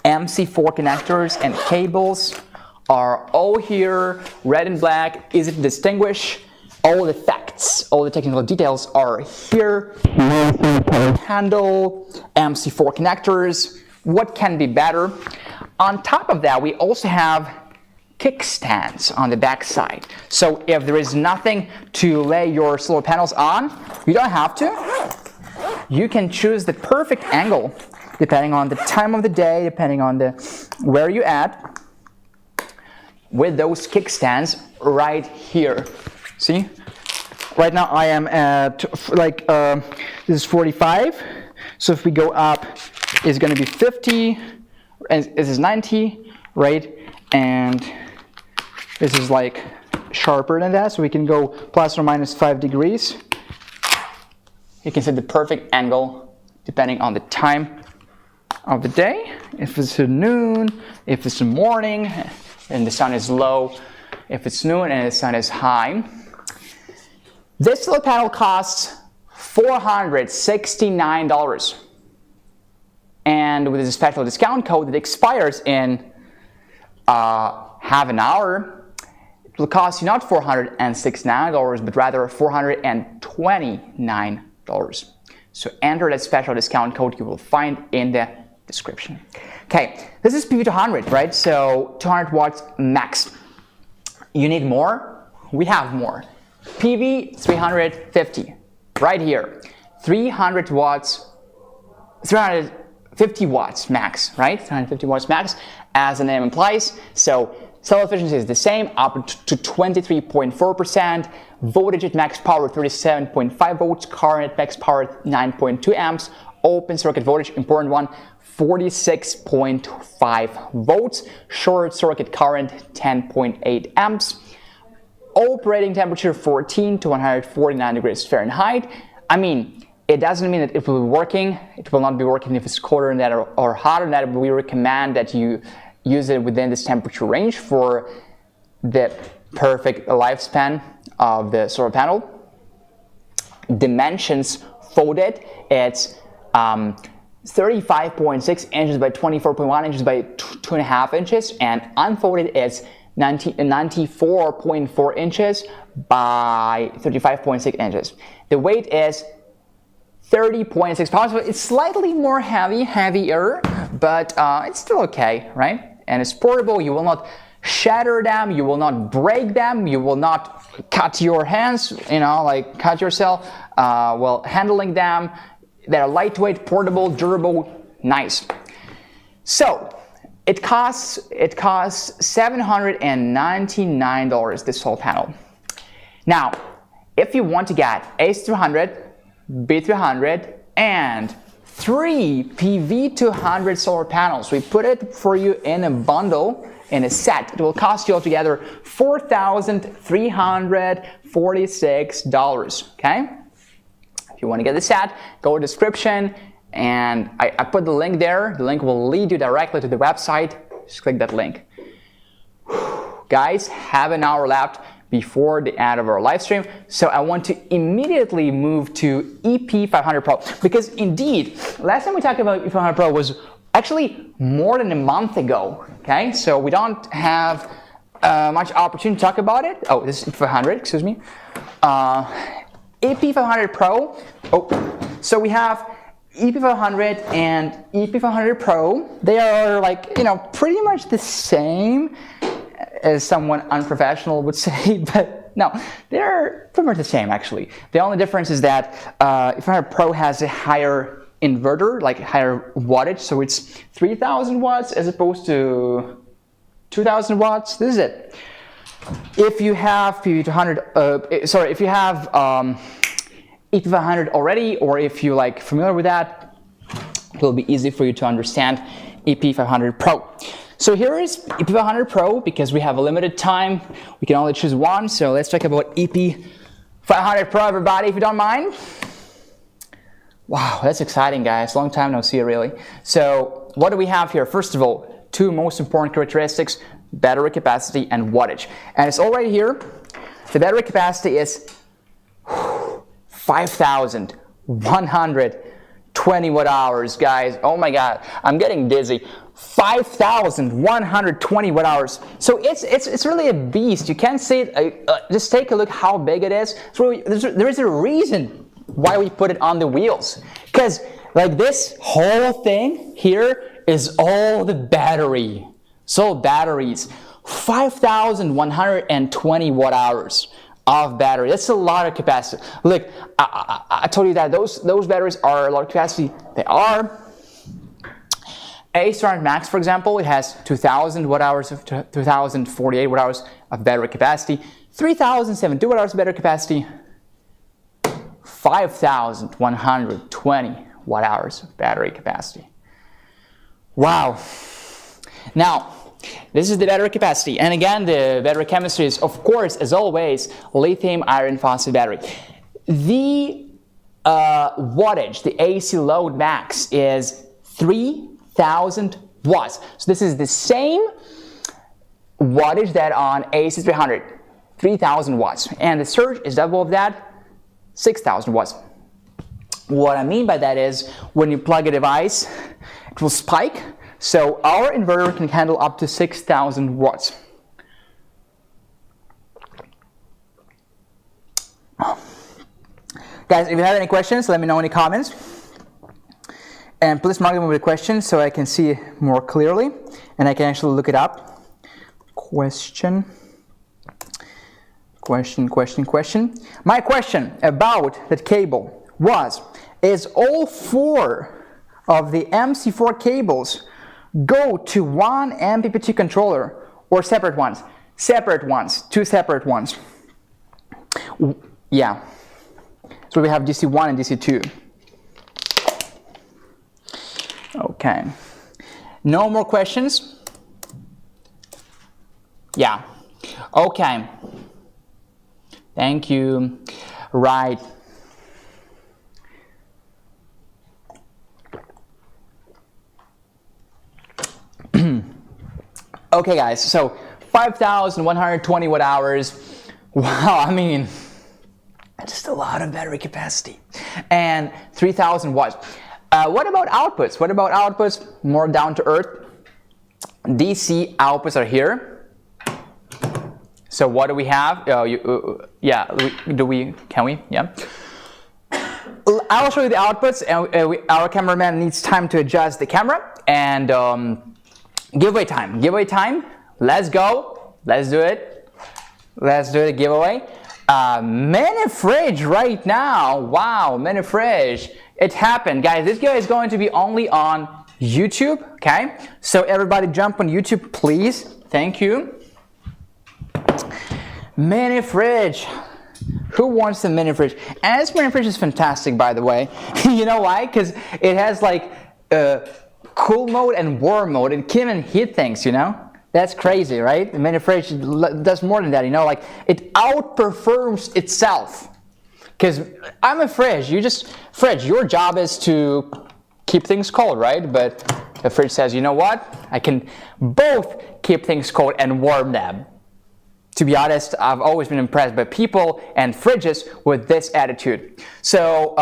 MC4 connectors and cables are all here, red and black, easy to distinguish. All the facts, all the technical details are here. Handle, MC4 connectors, what can be better? On top of that, we also have kickstands on the back side. So if there is nothing to lay your solar panels on, you don't have to. You can choose the perfect angle depending on the time of the day, depending on where you're at, with those kickstands right here. See? Right now I am at this is 45. So if we go up, it's going to be 50, and this is 90, right? And this is like sharper than that, so we can go plus or minus 5 degrees. You can set the perfect angle depending on the time of the day. If it's noon, if it's morning, and the sun is low. If it's noon and the sun is high. This solar panel costs $469. And with a special discount code that expires in half an hour, it will cost you not $469, but rather $429. So enter that special discount code you will find in the description. Okay, this is PV200, right? So 200 watts max. You need more? We have more. PV350, right here. 300 watts, 350 watts max, right? 350 watts max, as the name implies. So cell efficiency is the same, up to 23.4%. Voltage at max power 37.5 volts, current at max power 9.2 amps. Open circuit voltage, important one, 46.5 volts. Short circuit current 10.8 amps. Operating temperature 14 to 149 degrees Fahrenheit. I mean, it doesn't mean that it will be working. It will not be working if it's colder than that or hotter than that, but we recommend that you use it within this temperature range for the perfect lifespan of the solar panel. Dimensions folded, it's 35.6 inches by 24.1 inches by 2.5 inches, and unfolded is 94.4 inches by 35.6 inches. The weight is 30.6 pounds, so it's slightly more heavier, but it's still okay, right? And it's portable. You will not shatter them, you will not break them, you will not cut your hands, you know, like cut yourself while handling them. They're lightweight, portable, durable, nice. So it costs $799, this whole panel. Now, if you want to get AC300, B300, and 3 PV200 solar panels, we put it for you in a bundle, in a set. It will cost you altogether $4,346, okay? If you want to get the set, go to the description, and I put the link there. The link will lead you directly to the website. Just click that link. Guys, have an hour left before the end of our live stream, so I want to immediately move to EP500 Pro, because indeed, last time we talked about EP500 Pro was actually more than a month ago, okay? So we don't have much opportunity to talk about it. Oh, this is EP500, excuse me. EP500 Pro, so we have EP500 and EP500 Pro. They are, like, you know, pretty much the same, as someone unprofessional would say, but no, they're pretty much the same actually. The only difference is that EP500 Pro has a higher inverter, like higher wattage, so it's 3,000 watts as opposed to 2,000 watts. This is it. If you have PV200, if you have EP500 already, or if you're like familiar with that, it will be easy for you to understand EP500 Pro. So here is EP500 Pro, because we have a limited time. We can only choose one, so let's talk about EP500 Pro, everybody, if you don't mind. Wow, that's exciting, guys. Long time no see, really. So what do we have here? First of all, two most important characteristics: battery capacity and wattage. And it's all right here. The battery capacity is 5,120 watt hours, guys. Oh my God, I'm getting dizzy. 5,120 watt hours. So it's really a beast. You can't see it. Just take a look how big it is. So there is a reason why we put it on the wheels, because like this whole thing here is all the battery. So batteries, 5,120 watt hours of battery. That's a lot of capacity. Look, I told you that those batteries are a lot of capacity. They are. AC300 Max, for example, it has 2,000 watt hours of 2,048 watt hours of battery capacity, 3,072 watt hours of battery capacity, 5,120 watt hours of battery capacity. Wow. Now, this is the battery capacity, and again, the battery chemistry is, of course, as always, lithium iron phosphate battery. The wattage, the AC load max, is 3,000 watts. So this is the same wattage that on AC300, 3,000 watts, and the surge is double of that, 6,000 watts. What I mean by that is, when you plug a device, it will spike. So our inverter can handle up to 6,000 watts. Guys, if you have any questions, let me know in the comments. And please mark them with a question so I can see it more clearly and I can actually look it up. Question. My question about that cable was, is all 4 of the MC4 cables go to one MPPT controller or separate ones? Separate ones, 2 separate ones. Yeah. So we have DC1 and DC2. Okay. No more questions? Yeah. Okay. Thank you. Right. Okay, guys. So 5,120 watt hours. Wow. I mean, just a lot of battery capacity. And 3,000 watts. What about outputs? What about outputs? More down to earth. DC outputs are here. So what do we have? Yeah, can we? Yeah. I'll show you the outputs, and our cameraman needs time to adjust the camera. And giveaway time. Giveaway time. Let's go. Let's do it. Let's do the giveaway. Mini fridge right now. Wow, mini fridge. It happened, guys. This guy is going to be only on YouTube, okay? So everybody jump on YouTube, please. Thank you. Mini fridge. Who wants the mini fridge? And this mini fridge is fantastic, by the way. You know why? Because it has like cool mode and warm mode. It can even heat things, you know? That's crazy, right? The mini fridge does more than that, you know? Like, it outperforms itself. Because I'm a fridge, your job is to keep things cold, right? But the fridge says, you know what? I can both keep things cold and warm them. To be honest, I've always been impressed by people and fridges with this attitude. So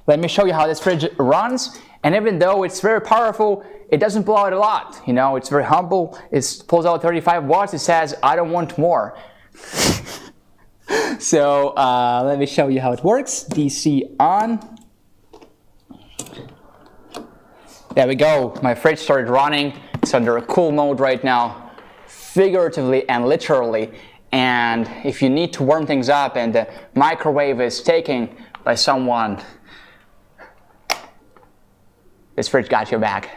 let me show you how this fridge runs. And even though it's very powerful, it doesn't blow out a lot. You know, it's very humble. It pulls out 35 watts. It says, I don't want more. So let me show you how it works. DC on. There we go. My fridge started running. It's under a cool mode right now, figuratively and literally. And if you need to warm things up and the microwave is taken by someone, this fridge got your back.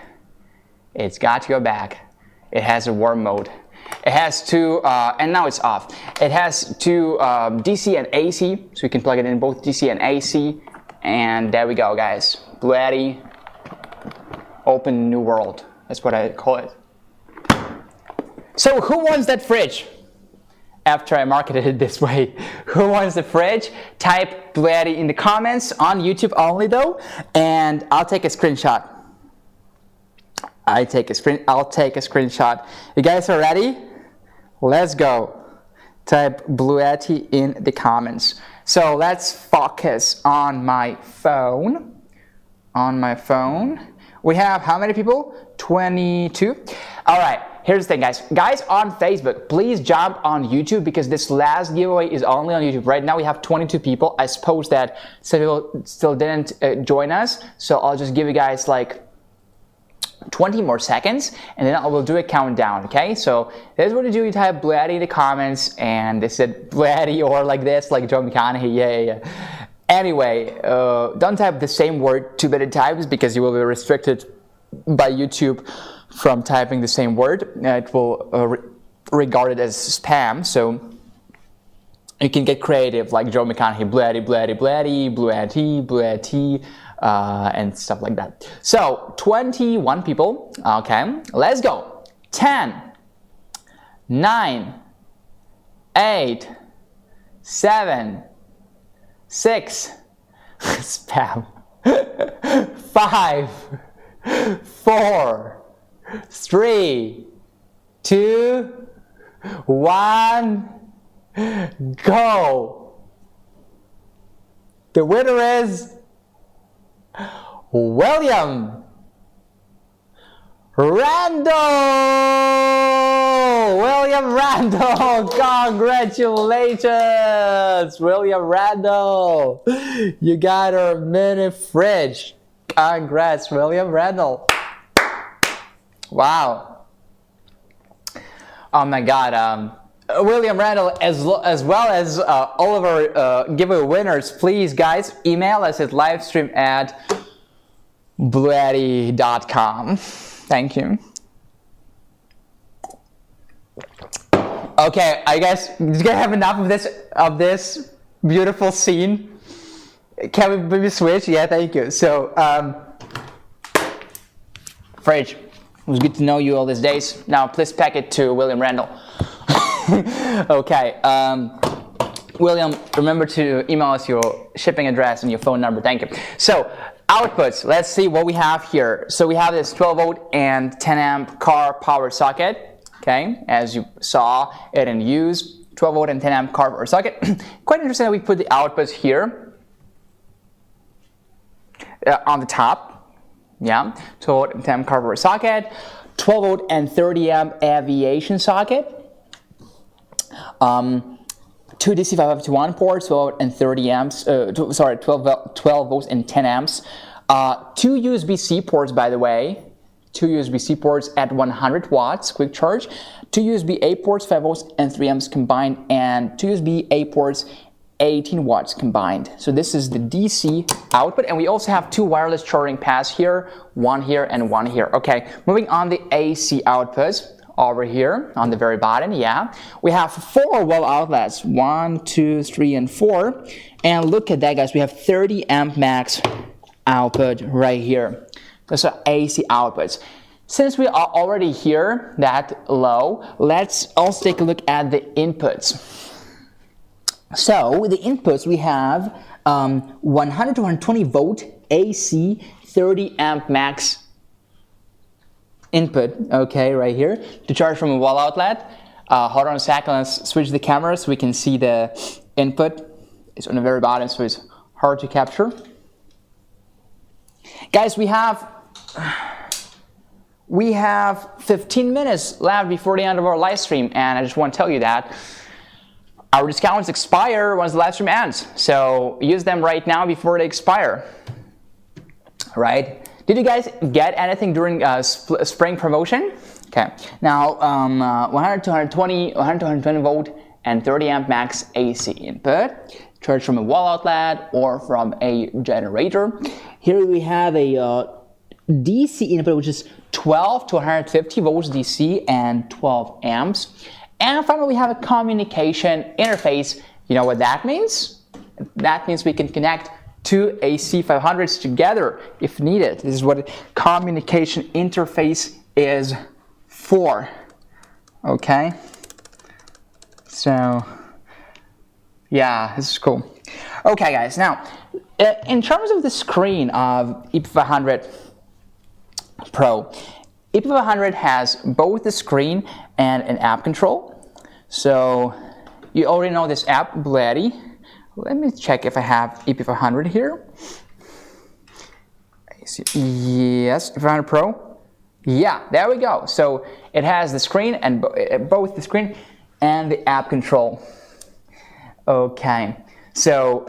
It's got your back. It has a warm mode. It has 2, and now it's off. It has 2 DC and AC, so you can plug it in both DC and AC. And there we go, guys. BLUETTI, open new world. That's what I call it. So who wants that fridge? After I marketed it this way, who wants the fridge? Type BLUETTI in the comments, on YouTube only though, and I'll take a screenshot. I'll take a screenshot. You guys are ready? Let's go. Type BLUETTI in the comments. So let's focus on my phone. On my phone. We have how many people? 22. All right. Here's the thing, guys. Guys on Facebook, please jump on YouTube because this last giveaway is only on YouTube. Right now we have 22 people. I suppose that some people still didn't join us. So I'll just give you guys like 20 more seconds and then I will do a countdown, okay? So this is what you do. You type BLUETTI in the comments and they said BLUETTI or like this, like 𝗁𝗵𝗂𝗆𝗆, yeah. Anyway, don't type the same word 2 many times because you will be restricted by YouTube from typing the same word. It will regard it as spam, so you can get creative like 𝗁𝗵𝗂𝗆𝗆, BLUETTI, BLUETTI, BLUETTI, BLUETTI, BLUETTI, and stuff like that. So 21 people. Okay, let's go. 10, 9, 8, 7, 6, spam, 5, 4, 3, 2, 1, go. The winner is William Randall. William Randall! Congratulations! William Randall! You got our mini fridge. Congrats, William Randall. Wow. Oh my God. William Randall, as well as all of our giveaway winners, please, guys, email us at livestream@bluetti.com. Thank you. Okay, I guess you guys have enough of this beautiful scene. Can we maybe switch? Yeah, thank you. So, fridge, it was good to know you all these days. Now, please pack it to William Randall. Okay, William, remember to email us your shipping address and your phone number. Thank you. So, outputs. Let's see what we have here. So we have this 12 volt and 10 amp car power socket. Okay, as you saw it in use, 12 volt and 10 amp car power socket. Quite interesting that we put the outputs here on the top. Yeah, 12 volt and 10 amp car power socket, 12 volt and 30 amp aviation socket. 2 DC 551 ports, 12 and 30 amps, 12 volts and 10 amps. 2 USB-C ports, by the way. 2 USB-C ports at 100 watts, quick charge. 2 USB-A ports, 5 volts and 3 amps combined, and 2 USB-A ports, 18 watts combined. So this is the DC output, and we also have 2 wireless charging pads here, one here and one here. Okay, moving on the AC outputs. Over here on the very bottom, yeah, we have 4 wall outlets, 1, 2, 3, and 4. And look at that, guys, we have 30 amp max output right here. Those are AC outputs. Since we are already here that low, let's also take a look at the inputs. So the inputs, we have 100 to 120 volt AC 30 amp max input, okay, right here, to charge from a wall outlet. Hold on a second, let's switch the camera so we can see the input. It's on the very bottom, so it's hard to capture. Guys, we have 15 minutes left before the end of our live stream, and I just want to tell you that our discounts expire once the live stream ends. So use them right now before they expire, right? Did you guys get anything during spring promotion? Okay, now 100 to 120, 100 to 120 volt and 30 amp max AC input, charged from a wall outlet or from a generator. Here we have a DC input, which is 12 to 150 volts DC and 12 amps. And finally, we have a communication interface. You know what that means? That means we can connect 2 AC500s together if needed. This is what a communication interface is for. Okay, so yeah, this is cool. Okay, guys, now in terms of the screen of EP500 Pro, EP500 has both the screen and an app control. So you already know this app, BLUETTI. Let me check if I have EP500 here. Yes, EP500 Pro. Yeah, there we go. So it has the screen and both the screen and the app control. Okay, so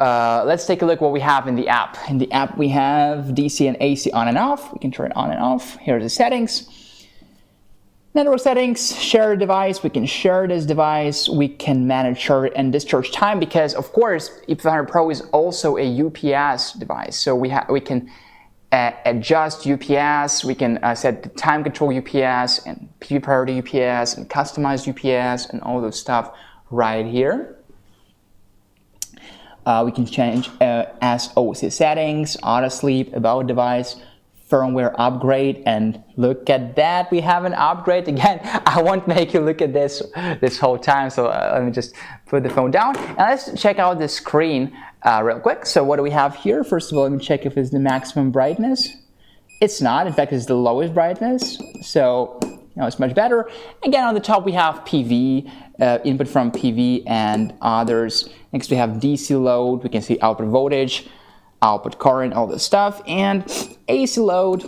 let's take a look what we have in the app. In the app we have DC and AC on and off. We can turn it on and off. Here are the settings. Network settings, share a device, we can share this device, we can manage charge and discharge time, because of course EP500 Pro is also a UPS device, so we can adjust UPS, we can set the time control UPS and PV priority UPS and customize UPS and all those stuff right here. We can change SOC settings, auto sleep, about device, firmware upgrade, and look at that, we have an upgrade again. I won't make you look at this whole time, so let me just put the phone down and let's check out the screen real quick. So what do we have here? First of all, let me check if it's the maximum brightness. It's not, in fact it's the lowest brightness, so it's much better. Again, on the top we have PV, input from PV and others. Next we have DC load, we can see output voltage, output current, all this stuff, and AC load,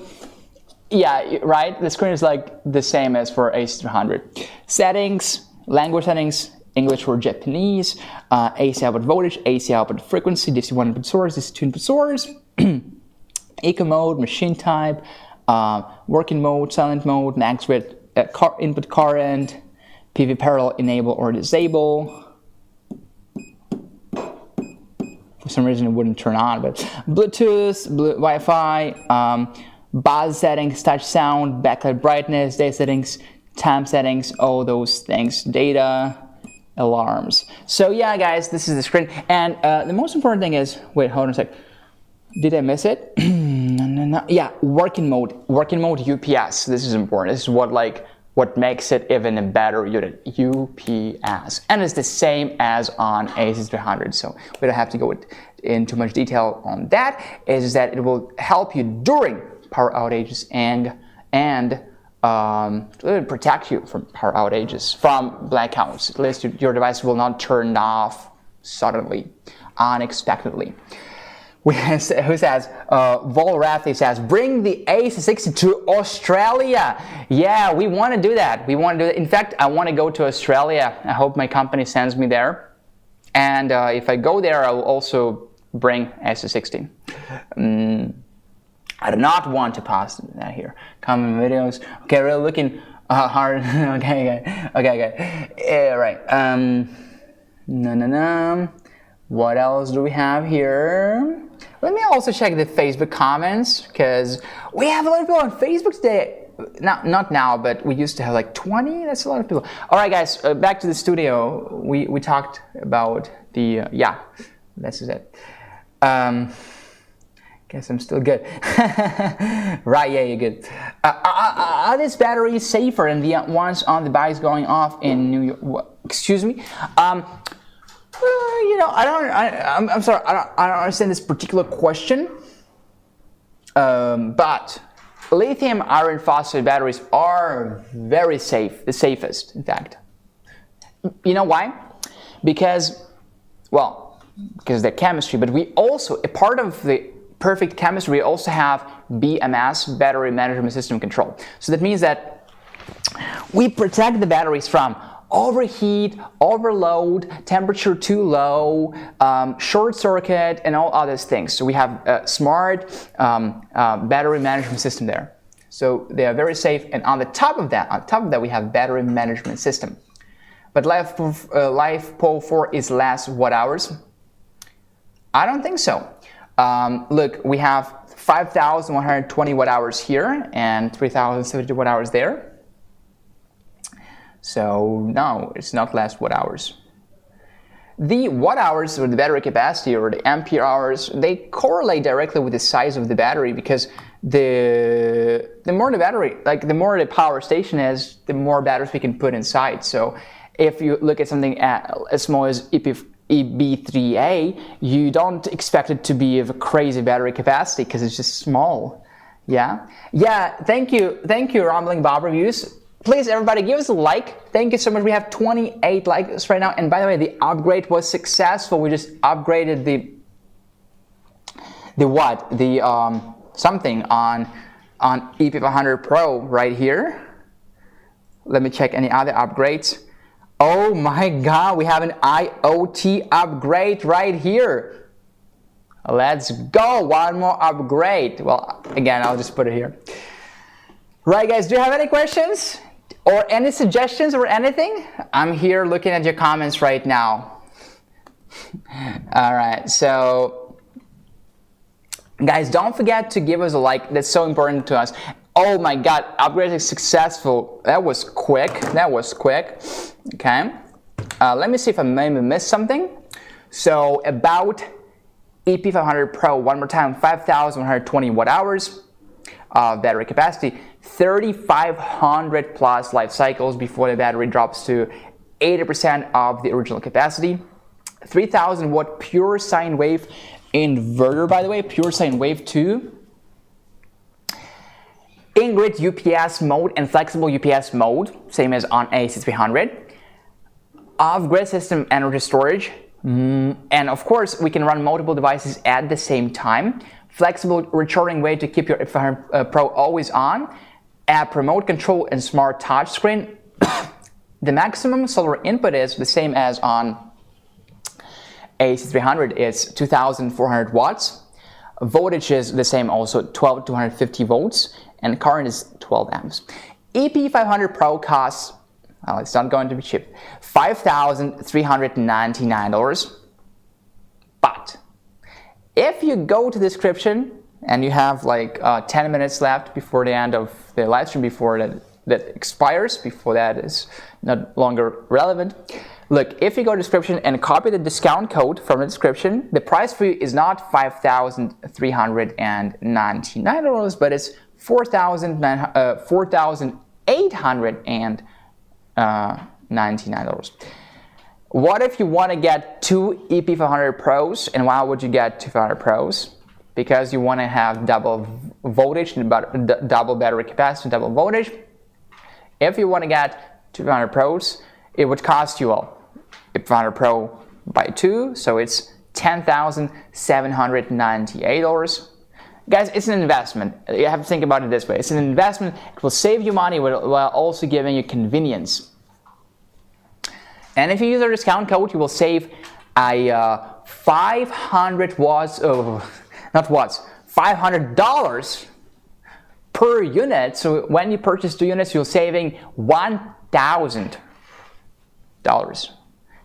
Yeah, right. The screen is like the same as for AC300. Settings, language settings, English for Japanese, AC output voltage, AC output frequency, DC1 input source, DC2 input source, eco mode, machine type, working mode, silent mode, max rate, input current, PV parallel enable or disable. For some reason it wouldn't turn on, but Bluetooth, Wi-Fi, buzz settings, touch sound, backlight brightness, day settings, time settings, all those things, data, alarms. So yeah, guys, this is the screen. And the most important thing is, wait, hold on a sec. Did I miss it? No. Yeah, working mode UPS. This is important. This is what makes it even a better unit, UPS. And it's the same as on AC300, so we don't have to go into much detail on that. Is that it will help you during power outages and protect you from power outages, from blackouts. At least your device will not turn off suddenly, unexpectedly. Who says, Volrathi says, bring the AC300 to Australia. Yeah, we want to do that. We want to do that. In fact, I want to go to Australia. I hope my company sends me there. And if I go there, I will also bring AC300. I do not want to post that here. Comment videos. Okay, really looking hard. Okay. Yeah, right. No. What else do we have here? Let me also check the Facebook comments, because we have a lot of people on Facebook today. Not now, but we used to have like 20. That's a lot of people. All right, guys, back to the studio. We talked about the yeah. This is it. Guess I'm still good. Right? Yeah, you're good. Are these batteries safer than the ones on the bikes going off in New York? Excuse me. You know, I'm sorry, I don't understand this particular question. But lithium iron phosphate batteries are very safe, the safest, in fact. You know why? Because the chemistry, but we also, a part of the perfect chemistry, we also have BMS, battery management system control. So that means that we protect the batteries from overheat, overload, temperature too low, short circuit, and all other things. So we have a smart battery management system there. So they are very safe. And on top of that, we have battery management system. But LiFePO 4 is less watt hours. I don't think so. Look, we have 5,120 watt hours here and 3,070 watt hours there. So no, it's not less watt hours. The watt hours, or the battery capacity, or the ampere hours, they correlate directly with the size of the battery, because the more the battery, like the more the power station is, the more batteries we can put inside. So if you look at something as small as EB3A, you don't expect it to be of a crazy battery capacity because it's just small. Yeah. Thank you, Rambling Bob Reviews. Please, everybody, give us a like. Thank you so much. We have 28 likes right now. And by the way, the upgrade was successful. We just upgraded something on EP500 Pro right here. Let me check any other upgrades. Oh my God, we have an IoT upgrade right here. Let's go, one more upgrade. Well, again, I'll just put it here. Right, guys, do you have any questions? Or any suggestions or anything? I'm here looking at your comments right now. All right, so guys, don't forget to give us a like. That's so important to us. Oh my God, upgrade is successful. That was quick. Okay. Let me see if I maybe missed something. So about EP500 Pro, one more time, 5,120 watt hours of battery capacity, 3,500 plus life cycles before the battery drops to 80% of the original capacity. 3,000 watt pure sine wave inverter, by the way, pure sine wave 2. In-grid UPS mode and flexible UPS mode, same as on AC300. Off-grid system energy storage. And of course, we can run multiple devices at the same time. flexible recharging way to keep your EP500 Pro always on, app remote control and smart touchscreen. The maximum solar input is the same as on AC300, it's 2,400 watts. Voltage is the same also, 12 to 250 volts, and current is 12 amps. EP500 Pro costs, well, it's not going to be cheap, $5,399. But if you go to the description and you have like 10 minutes left before the end of the live stream, before that expires, before that is not longer relevant, look, if you go to the description and copy the discount code from the description, the price for you is not $5,399, but it's $4,899. What if you want to get 2 EP500 Pros, and why would you get 2 Pros? Because you want to have double voltage, double battery capacity, double voltage. If you want to get 2 Pros, it would cost you EP500 Pro by 2, so it's $10,798. Guys, it's an investment. You have to think about it this way. It's an investment. It will save you money while also giving you convenience. And if you use our discount code, you will save a 500 watts, not watts, $500 per unit. So when you purchase 2 units, you're saving $1,000.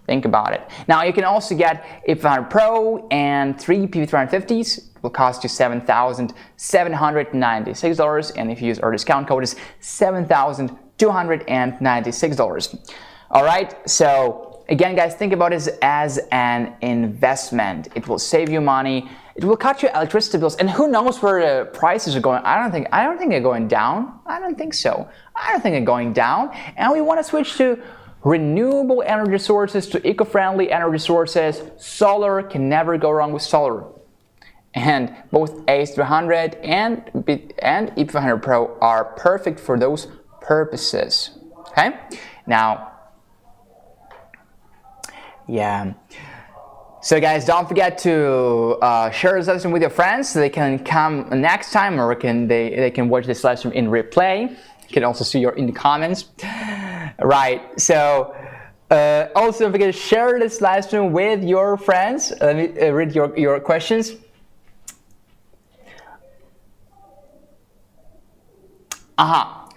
Think about it. Now you can also get EP500 Pro and 3 PP350s. It will cost you $7,796, and if you use our discount code, it's $7,296. All right, so again, guys, think about it as an investment. It will save you money. It will cut your electricity bills, and who knows where the prices are going. I don't think they're going down. I don't think so. I don't think they're going down. And we want to switch to renewable energy sources, to eco-friendly energy sources. Solar, can never go wrong with solar. And both AC300 and EP500 Pro are perfect for those purposes. Okay? Now, yeah. So guys, don't forget to share this lesson with your friends so they can come next time, or they can watch this lesson in replay. You can also see in the comments. Right. So also don't forget to share this live stream with your friends. Let me read your questions.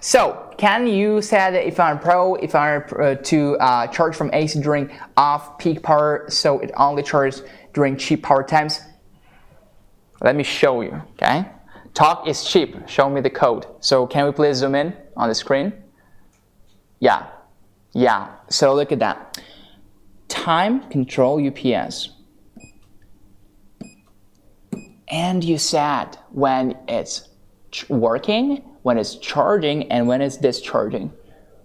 So, can you set the EP500 Pro, EP500 to charge from AC during off-peak power, so it only charges during cheap power times? Let me show you, okay? Talk is cheap. Show me the code. So, can we please zoom in on the screen? Yeah. So, look at that. Time control UPS. And you set when it's working, when it's charging, and when it's discharging.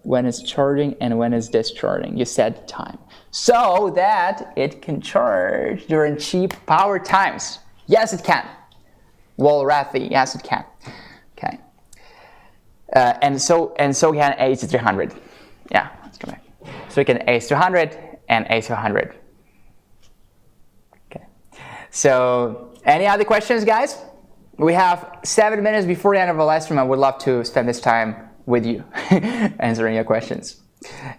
When it's charging and when it's discharging. You set time so that it can charge during cheap power times. Yes, it can. 𝗲𝗏𝗍, yes, it can. Okay. And so can AC300. Yeah, let's go back. So we can AC300 and AC100. Okay. So, any other questions, guys? We have 7 minutes before the end of our live stream. I would love to spend this time with you, answering your questions.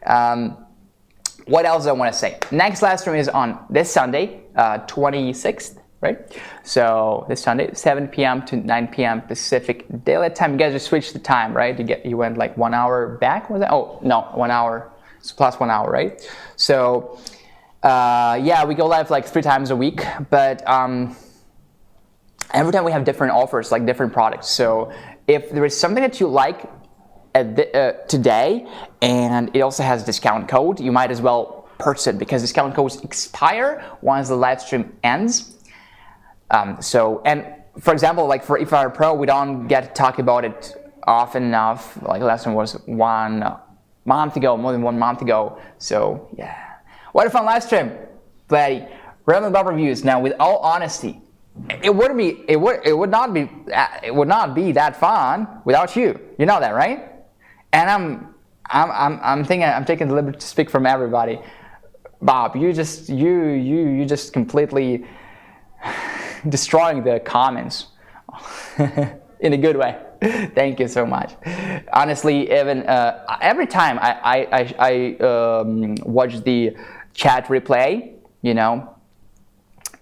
What else do I want to say? Next live stream is on this Sunday, 26th, right? So this Sunday, 7 p.m. to 9 p.m. Pacific Daylight Time. You guys just switched the time, right? You went like 1 hour back, was that? Oh, no, 1 hour, it's plus 1 hour, right? So, yeah, we go live like 3 times a week, but every time we have different offers, like different products. So if there is something that you like today, and it also has a discount code, you might as well purchase it, because discount codes expire once the live stream ends. And for example, like for EP500 Pro, we don't get to talk about it often enough. Like the last one was 1 month ago, more than 1 month ago. So yeah, what a fun live stream, BLUETTI. Relevant above reviews. Now, with all honesty, it would not be that fun without you. You know that, right? And I'm taking the liberty to speak from everybody. Bob, you just completely destroying the comments. In a good way. Thank you so much. Honestly, even every time I watch the chat replay, you know,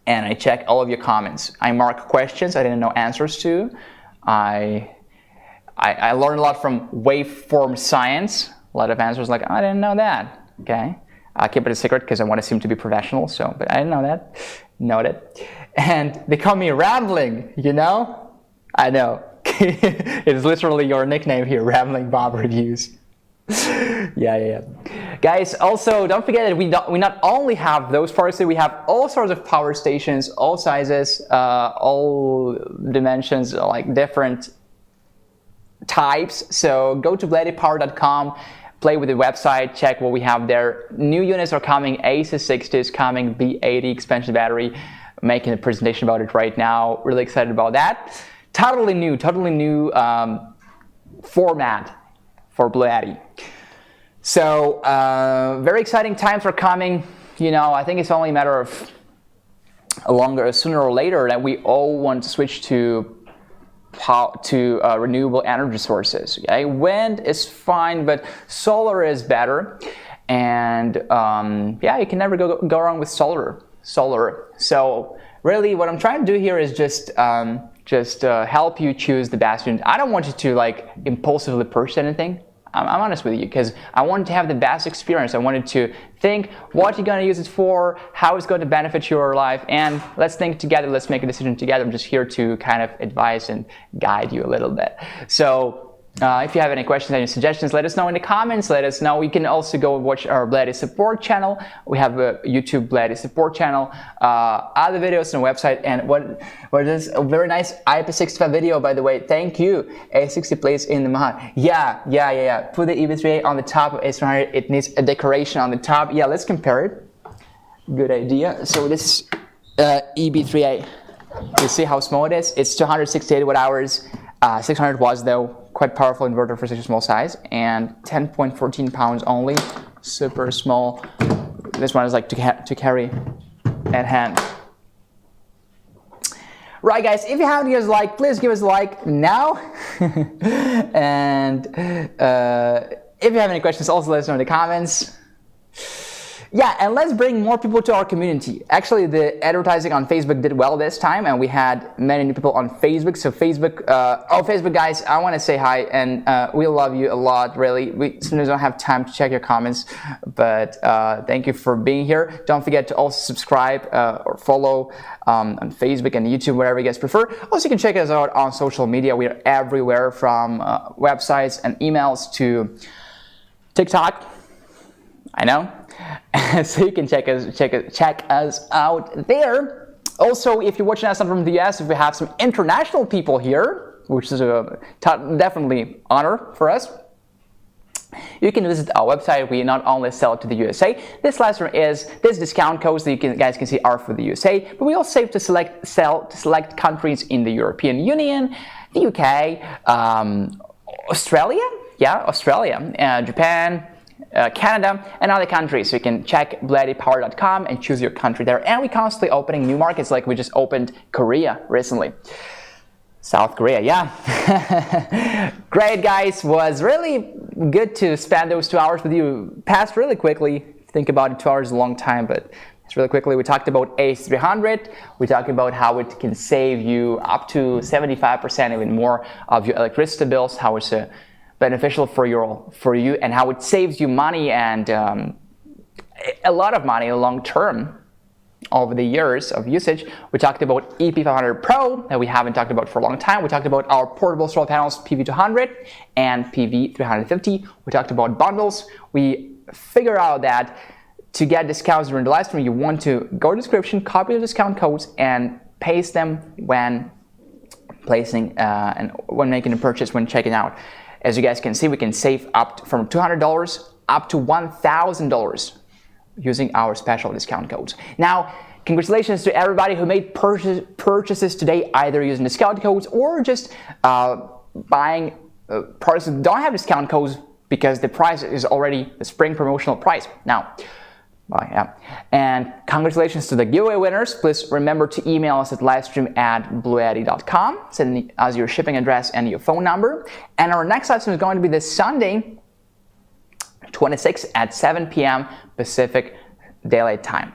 and I check all of your comments. I mark questions I didn't know answers to. I learned a lot from waveform science. A lot of answers like, I didn't know that. Okay, I'll keep it a secret because I want to seem to be professional. So, but I didn't know that. Noted. And they call me Rambling. You know. I know. It's literally your nickname here, Rambling Bob Reviews. Yeah. Guys, also don't forget that we not only have those parts, we have all sorts of power stations, all sizes, all dimensions, like different types. So go to BLUETTIpower.com, play with the website, check what we have there. New units are coming, AC300 is coming, B80 expansion battery, making a presentation about it right now. Really excited about that. Totally new format for BLUETTI. So very exciting times are coming. You know, I think it's only a matter of sooner or later that we all want to switch to renewable energy sources. Okay? Wind is fine, but solar is better. And yeah, you can never go wrong with solar. So really, what I'm trying to do here is just help you choose the best unit. I don't want you to like impulsively purchase anything. I'm honest with you, because I wanted to have the best experience. I wanted to think what you're going to use it for, how it's going to benefit your life, and let's think together, let's make a decision together. I'm just here to kind of advise and guide you a little bit. So if you have any questions, any suggestions, let us know in the comments. Let us know. You can also go watch our BLUETTI support channel. We have a YouTube BLUETTI support channel, other videos on the website, and what is a very nice IP65 video, by the way. Thank you. A60 plays in the Mahan. Yeah. Put the EB3A on the top of AC300. It needs a decoration on the top. Yeah, let's compare it. Good idea. So this is EB3A. You see how small it is? It's 268 watt hours, 600 watts though. Quite powerful inverter for such a small size, and 10.14 pounds only, super small. This one is like to carry at hand. Right, guys, if you haven't given us a like, please give us a like now. And if you have any questions, also let us know in the comments. Yeah, and let's bring more people to our community. Actually, the advertising on Facebook did well this time, and we had many new people on Facebook. So Facebook, Facebook guys, I want to say hi, and we love you a lot, really. We sometimes don't have time to check your comments, but thank you for being here. Don't forget to also subscribe or follow on Facebook and YouTube, wherever you guys prefer. Also, you can check us out on social media. We are everywhere, from websites and emails to TikTok. I know. So you can check us out there. Also, if you're watching us from the US, if we have some international people here, which is definitely honor for us, you can visit our website. We not only sell to the USA. This discount codes that you guys can see are for the USA, but we also sell to select countries in the European Union, the UK, Australia, Japan, Canada, and other countries. So you can check BLUETTIpower.com and choose your country there. And we're constantly opening new markets, like we just opened Korea recently. South Korea, yeah. Great, guys. Was really good to spend those 2 hours with you. Passed really quickly. Think about it, 2 hours is a long time, but it's really quickly. We talked about AC300. We talked about how it can save you up to 75%, even more, of your electricity bills, how it's beneficial for you, and how it saves you money, and a lot of money long term over the years of usage. We talked about EP500 Pro that we haven't talked about for a long time. We talked about our portable solar panels PV200 and PV350. We talked about bundles. We figured out that to get discounts during the live stream, you want to go to the description, copy the discount codes, and paste them when placing and when making a purchase, when checking out. As you guys can see, we can save from $200 up to $1,000 using our special discount codes. Now, congratulations to everybody who made purchases today, either using discount codes or just buying products that don't have discount codes, because the price is already the spring promotional price. Now, Well, yeah. And congratulations to the giveaway winners. Please remember to email us at livestream@bluetti.com. Send us your shipping address and your phone number. And our next live stream is going to be this Sunday, 26 at 7 p.m. Pacific Daylight Time.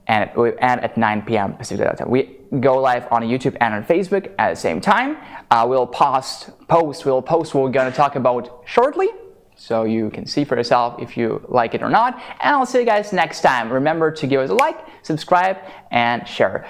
And at 9 p.m. Pacific Daylight Time. We go live on YouTube and on Facebook at the same time. We'll post what we're going to talk about shortly, so you can see for yourself if you like it or not. And I'll see you guys next time. Remember to give us a like, subscribe, and share.